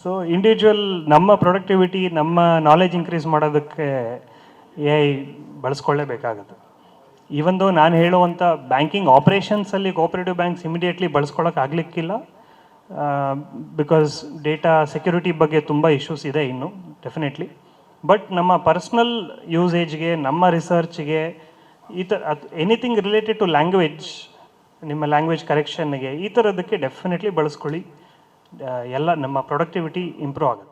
ಸೊ ಇಂಡಿವಿಜುವಲ್ ನಮ್ಮ ಪ್ರೊಡಕ್ಟಿವಿಟಿ, ನಮ್ಮ ನಾಲೆಜ್ ಇನ್ಕ್ರೀಸ್ ಮಾಡೋದಕ್ಕೆ AI ಬಳಸ್ಕೊಳ್ಳೇಬೇಕಾಗುತ್ತೆ. ಈವನ್ ದೋ ನಾನು ಹೇಳುವಂಥ ಬ್ಯಾಂಕಿಂಗ್ ಆಪ್ರೇಷನ್ಸಲ್ಲಿ ಕೋಆಪರೇಟಿವ್ ಬ್ಯಾಂಕ್ಸ್ ಇಮಿಡಿಯೇಟ್ಲಿ ಬಳಸ್ಕೊಳಕ್ಕೆ ಆಗಲಿಕ್ಕಿಲ್ಲ, ಬಿಕಾಸ್ ಡೇಟಾ ಸೆಕ್ಯೂರಿಟಿ ಬಗ್ಗೆ ತುಂಬ ಇಶ್ಯೂಸ್ ಇದೆ ಇನ್ನು ಡೆಫಿನೆಟ್ಲಿ. ಬಟ್ ನಮ್ಮ ಪರ್ಸ್ನಲ್ ಯೂಸೇಜ್ಗೆ, ನಮ್ಮ ರಿಸರ್ಚ್ಗೆ, ಈ ಥರ ಎನಿಥಿಂಗ್ ರಿಲೇಟೆಡ್ ಟು ಲ್ಯಾಂಗ್ವೇಜ್, ನಿಮ್ಮ ಲ್ಯಾಂಗ್ವೇಜ್ ಕರೆಕ್ಷನ್ಗೆ, ಈ ಥರದಕ್ಕೆ ಡೆಫಿನೆಟ್ಲಿ ಬಳಸ್ಕೊಳ್ಳಿ. ಎಲ್ಲ ನಮ್ಮ ಪ್ರೊಡಕ್ಟಿವಿಟಿ ಇಂಪ್ರೂವ್ ಆಗುತ್ತೆ.